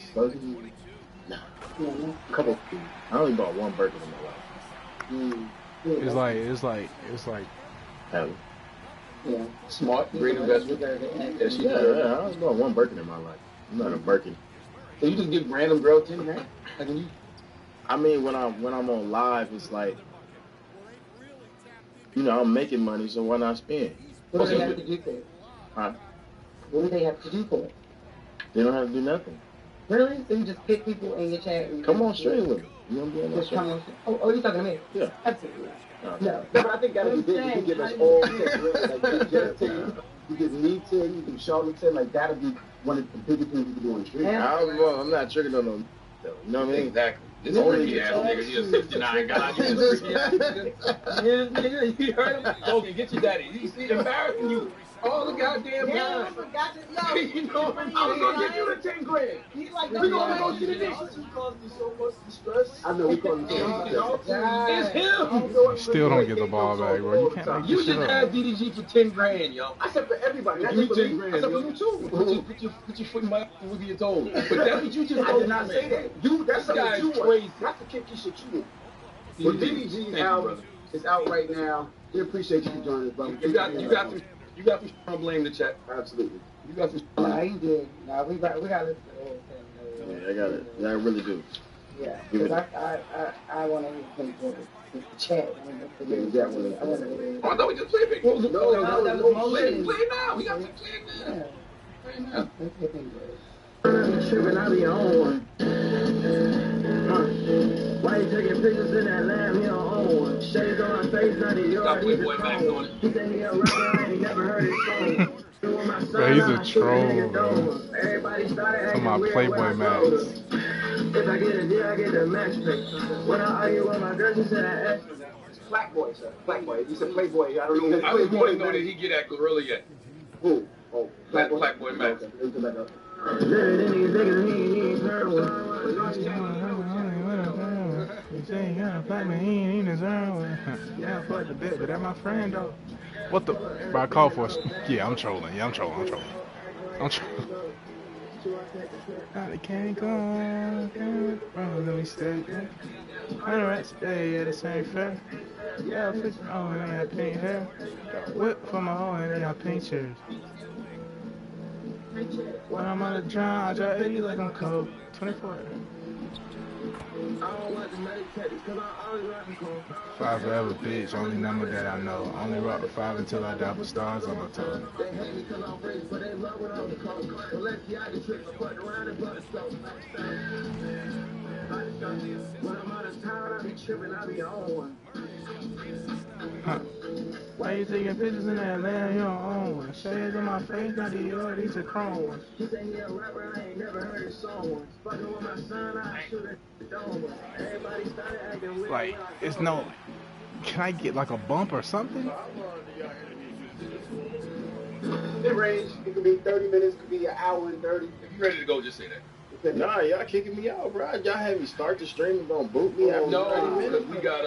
Nah. Yeah, A couple. I only bought one Birkin in my life. It's like Hell. Yeah. Smart, great investment. Yeah, I only bought one Birkin in my life. I'm not a Birkin. So you just give random girl 10 grand? Like when you? I mean, when I'm on live, it's like, you know, I'm making money, so why not spend? What do they have to do for it? Huh? What do they have to do for it? They don't have to do nothing. Really? So you just pick people in your chat and Come on stream with me. You want to be on that just come show? on. Oh, you talking to me? Yeah. Absolutely. No. No. But I think that'd be big. You give us all 10 grand. Like, you give 10, you give me 10, you give Charlotte 10. Like, that'd be one of the biggest things you can do on the street. I'm not tricking on them. You know what I mean? Exactly. This only ass nigga, he a 69 guy. You heard him? Logan, get your daddy. He's embarrassing you all the goddamn time. You know what I mean? I was gonna give you the 10 grand. He's like, We gonna negotiate the dishes. You caused me so much distress. I know we call him It's him. still don't get the ball back, bro. You can't make You this shit just up. asked DDG for 10 grand, yo. I said for everybody. Give me 10 grand. I said for you too. Put your foot in my ass and we'll get told. But that's what you just told I did not say that. That's This guy something is you crazy. want. That's the kinky shit you want. But DDG's album is out right now. We appreciate you for joining us, brother. You got to blame the chat. Absolutely. You got to. Nah, he did. Nah, we got to listen to the whole thing. Yeah, I got it. Yeah, I really do. Yeah, Give it because I want to listen to the chat. I want to I thought we just played big. No, that was play motion. now. We got to play now. Tripping, I be on one. Why you taking pictures in that lab? He don't own one. Shades on my face, not in yours. Got Playboy Max on it. He think he a rapper, I ain't never heard his song. Bro, he's a troll, bro. Everybody started Talking acting about weird Playboy when I Max. told her. If I get a deal, I get the max pay. When I argue with my girl, she said I asked her. Black boy, sir. Black boy. You said Playboy. I don't know. I just want to know that he get at Gorilla yet. Who? Oh, Black Boy Max. Little than these niggas, he ain't heard one. Yeah, fuck the bit, but that my friend though. What the? Bro, I call for. Yeah, I'm trolling. I'm trolling. I can't go. Bro, let me stay. Alright, stay at the same fair. Yeah, fish. Oh, and I got pink hair. Whip for my hoe and I got pink chairs. When I'm on the drum, I try 80 like I'm cold. 24. Five forever, bitch. Only number that I know. Only rock the 5 until I die with stars on my toe. Huh. Why you taking pictures in that land you don't own one? Shades in my face, not the yours, these are chrome ones. He say he a rapper, I ain't never heard his song once. Fucking with my son, I shoot it dome. Everybody started acting weird. Like, it's no. Can I get like a bump or something? It range. It could be 30 minutes. Could be an hour and 30. If you ready to go, just say that. Nah, y'all kicking me out, bro. Y'all have me start the stream and don't boot me after 30 No, minutes. because we got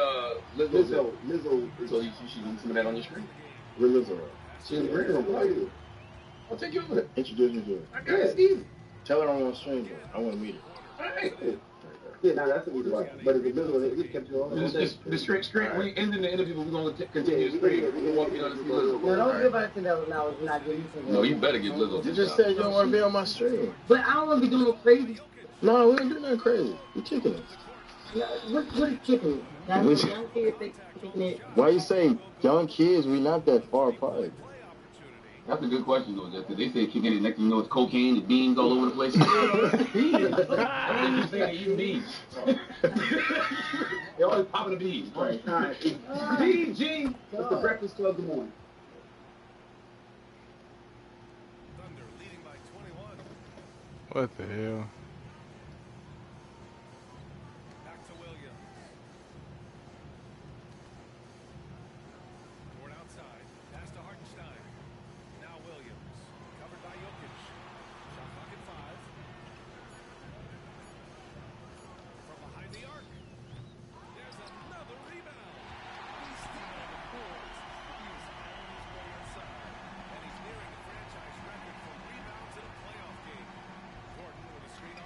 Lizzo. So you should need some of that on your screen. Where Lizzo at? She's real. I'll take you over. Introduce me to her. I got it, Steve. Tell her I'm on stream, bro. I want to meet her. All right. Yeah, now that's a good one. But if the Lizzo, it kept you on. The screen. We ending the interview, but we're going to continue the stream. We're walking on the No, don't give us $10 now. It's not good. No, you better get Lizzo. You just said you don't want to be on my stream. But I don't want to be doing no crazy. No, we don't do nothing crazy. We kicking it. What is kicking? Young kids thinking it. Why you say young kids? We not that far apart. That's a good question, though, Jeff, because they say kicking it next thing you know it's cocaine and beans all over the place. I think you saying eating beans. They're always popping the beans. All right. BG. It's the Breakfast Club. Good morning. What the hell? Back to Williams. Toward outside. Pass to Hartenstein. Now Williams. Covered by Jokic. Shot clock at 5. From behind the arc. There's another rebound. He's still on the boards. He's on his way inside. And he's nearing a franchise record for rebounds in a playoff game. Gordon with a screen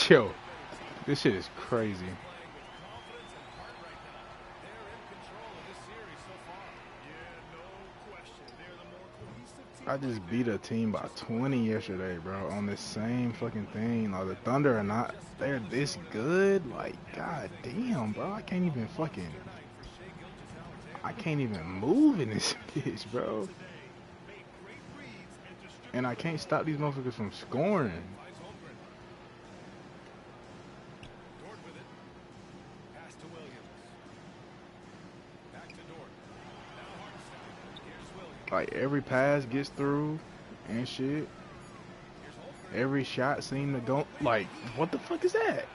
Yo, this shit is crazy. I just beat a team by 20 yesterday, bro, on this same fucking thing. Like, the Thunder are not, they're this good. Like, god damn, bro. I can't even move in this bitch, bro. And I can't stop these motherfuckers from scoring. Like, every pass gets through and shit. Every shot seemed to go. Like, what the fuck is that?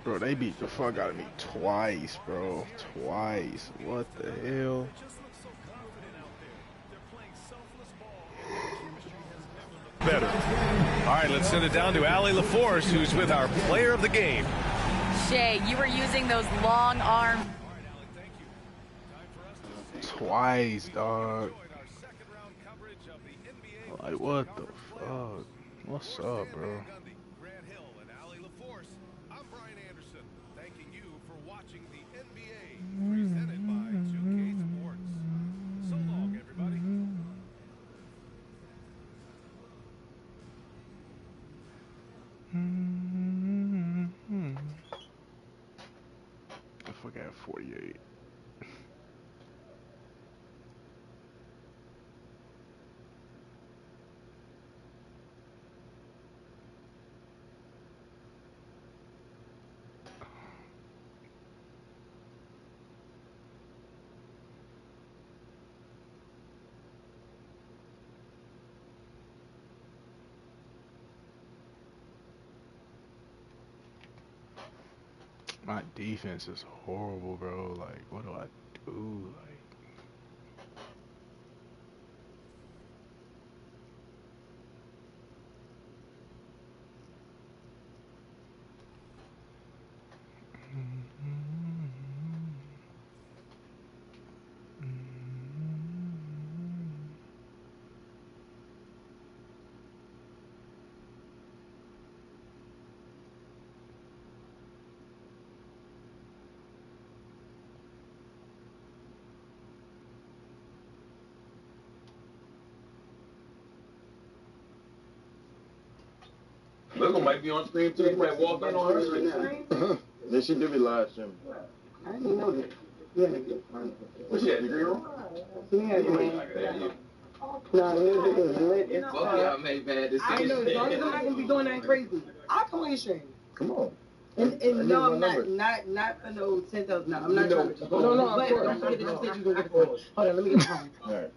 Bro, they beat the fuck out of me twice, bro. Twice. What the hell? Better. All right, let's send it down to Allie LaForce, who's with our player of the game. Shay, you were using those long arms. Twice, dog. Like, what the fuck? What's up, bro? Presented by Joe Sports. So long, everybody. I forgot 48. My defense is horrible, bro. Like, what do I do? Like, Little might be on stream too. You might walk in on her right now. Then she do be live streaming. I didn't know that. Yeah, What's that, degree room? yeah. No, the music is lit. It's Fuck yeah, man. This I know, as long as I'm not gonna be doing that crazy. I'll play a stream. Come on. And no, I'm not for no 10,000. No, I'm not trying to. No, but don't forget that you said you're gonna get the phone. Hold on, let me get the phone. All right.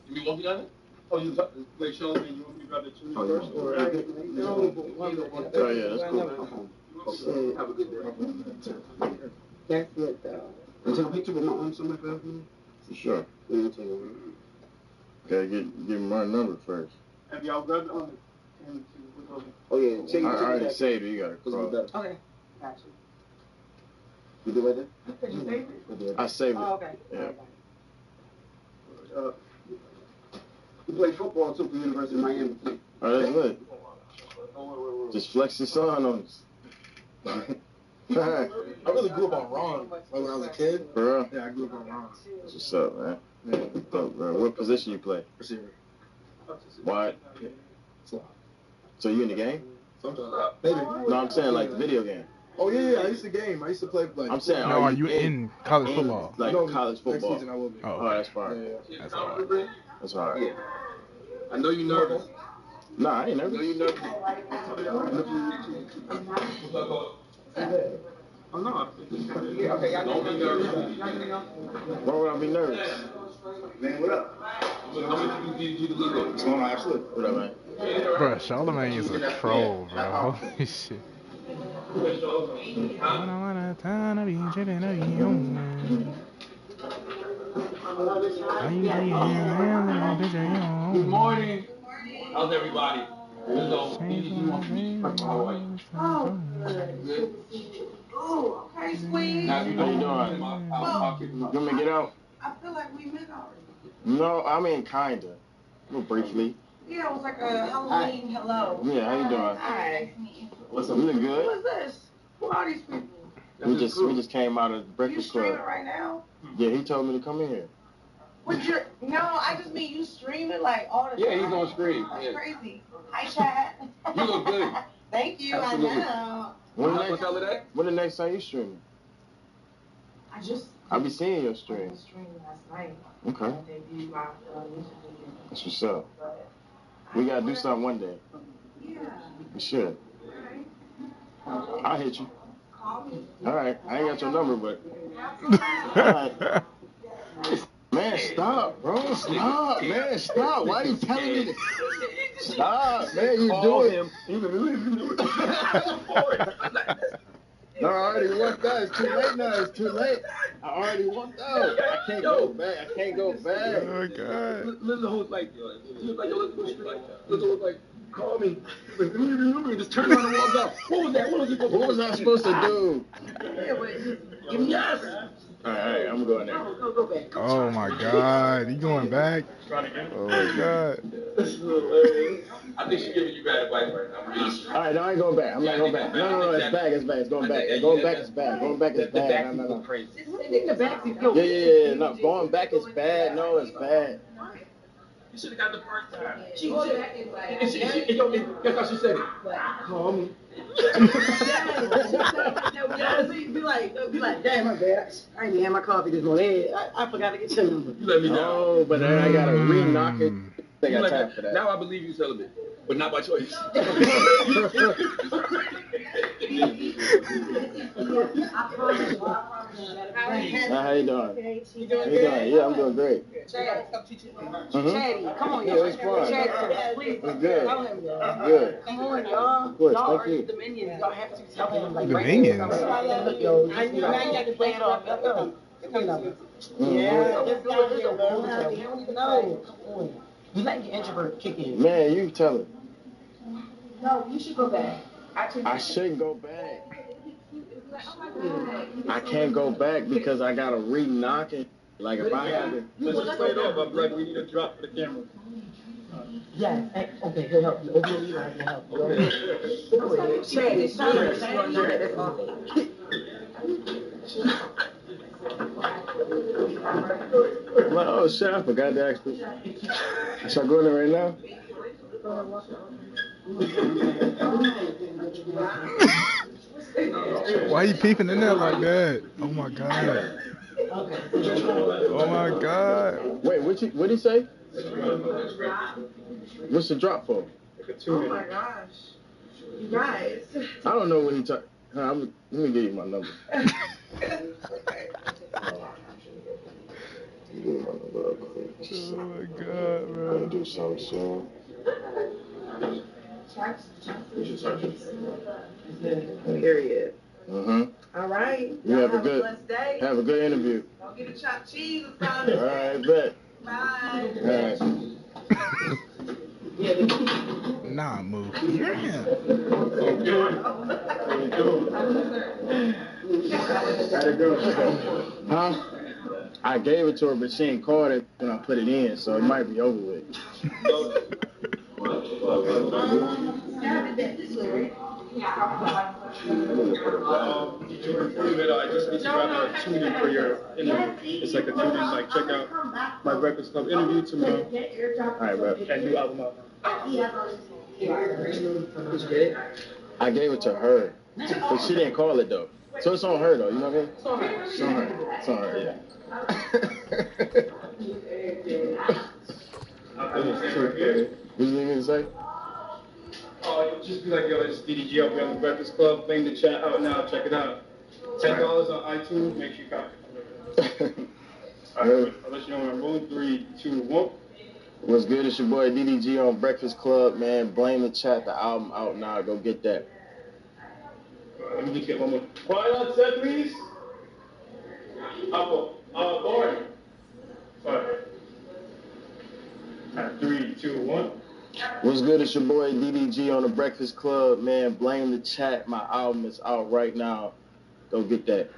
You be walking on it? Oh, you play shows and you want me to choose first? Or Oh, yeah, that's cool. have a good day. That's it, though. Can I take a picture with my arm somewhere for me? For sure. Let me take a Gotta give my number first. Have y'all grabbed on it? Oh, yeah. Take I already saved it. You gotta call. Okay. Gotcha. You do right there? Did you save it? I saved it. Oh, okay. Yeah. You play football too for University of Miami. Oh, that's good. Just flex your son on us. I really grew up on Ron. Like when I was a kid. For real? Yeah, I grew up on Ron. That's what's up, man. Yeah. What's up, bro? What position you play? Receiver. Why? So you in the game? Sometimes. Maybe. No, I'm saying like the video game. Oh yeah, I used to game. I used to play like. I'm saying, no, are you in college football? Like no, college football. Next season I will be. Oh, that's fine. Yeah. That's all right. That's all right. Yeah. I know you nervous. Nah, I ain't I know nervous. you nervous. Oh no. Okay, y'all Don't be nervous. Why would I be nervous? Man, what up? How much did you deliver? What's going on, Ashley? What up, man? Bro, Charlamagne is a troll, bro. Holy shit. Good morning. How's everybody? So, DDG wants me. How are you? Oh, Good. oh, okay, sweet. Now, if you know How you I'll doing? I'll kick him You out. want me to get out? I feel like we met already. No, I mean kinda. Well, briefly. Yeah, it was like a Halloween hello. Yeah, how you doing? Hi. What's up? You look Who good. is this? Who are these people? We just came out of the You Breakfast streaming Club. right now? Yeah, he told me to come in here. But you're, no, I just mean you streaming like all the time. Yeah, he's on screen. That's Yeah. crazy. Hi, chat. You look good. Thank you, Absolutely. I know. When the next time you streaming? I just I be seeing your stream. I streamed last night. Okay. I debuted my music video. That's what's up. We gotta do something one day. Yeah. We should. Alright. I'll hit you. Call me. All right. I ain't got your number, but. All right. Man, stop, bro. Stop, man. Stop. Why are you telling me this? Stop, man. You doing him. No, I already walked out. It's too late now. It's too late. I already walked out. I can't go back. I can't go back. Oh, God. Listen, who's like, look like, call me. Just turn around and walk out. What was that? What was I supposed to do? Yeah, but give me yes. All right, I'm going there. Go back. Oh, my God. You going back? Oh, my God. I think she's giving you bad advice right now. All right, no, I ain't going back. I'm not going back. No, it's back. It's back. It's going back. Going back is bad. Going back is bad. No. Crazy. The backseat go. Yeah. No, going back is bad. No, it's bad. You should have got the first time. She was back in like. That's how she said it. Call me. Be like, damn, my bad. I ain't had my coffee this morning. I forgot to get your number. You let me down. Oh, but then I gotta re-knock it. I got time for that. Now I believe you celibate, but not by choice. How you doing? You doing How you doing? Yeah, I'm doing great. Chatty, come on, Yeah, y'all. it's fun. Chatty, please. It's good. Tell him, It's good. come on, y'all. Of course, Y'all thank are you. the minions. Y'all have to tell him like The right minions? there. Look, yo, now you got to play it off. Yeah, just do it. Just a hotel. You don't even know. Come on. You let your introvert kick in. Man, you tell it. No, you should go back. I shouldn't go back. I can't go back because I gotta re-knock it. Like if I had to. Let's just play it off. I'm like, we need a drop for the camera. Yeah, okay, he'll help you. Open your ear, he'll help you. Chatty, that's all. Like, oh shit, I forgot to ask you. Should I go in there right now? Why you peeping in there like that? Oh, my God. Oh, my God. Wait, what'd he say? What's the drop for? Oh my gosh. You guys. I don't know what he talking. Let me give you my number. Oh, my God, bro. Gotta do something soon. Period. All right. You have a good blessed day. Have a good interview. Don't get a chopped cheese or All something. right, bet. Bye. All right. Nah, move. Huh? I gave it to her, but she ain't called it when I put it in, so it might be over with. I just need to wrap up a tuning for your interview. It's like a tuning, like check out my Breakfast Club interview tomorrow. All right, bro. And new album out. I gave it to her, but she didn't call it though. So it's on her though, you know what I mean? It's on her. It's on her, yeah. What you need me to say? Oh, just be like, yo, it's DDG up here on the Breakfast Club. Bang the chat out now. Check it out. $10 on iTunes. Make sure you copy. All right, I'll let you know when I'm rolling. 3, 2, 1. What's good? It's your boy DDG on Breakfast Club, man. Blame the chat. The album out now. Go get that. Let me just get one more. Quiet on set, please. Apple. Lauren. Sorry. 3, 2, 1. What's good? It's your boy DDG on the Breakfast Club, man. Blame the Chat. My album is out right now. Go get that.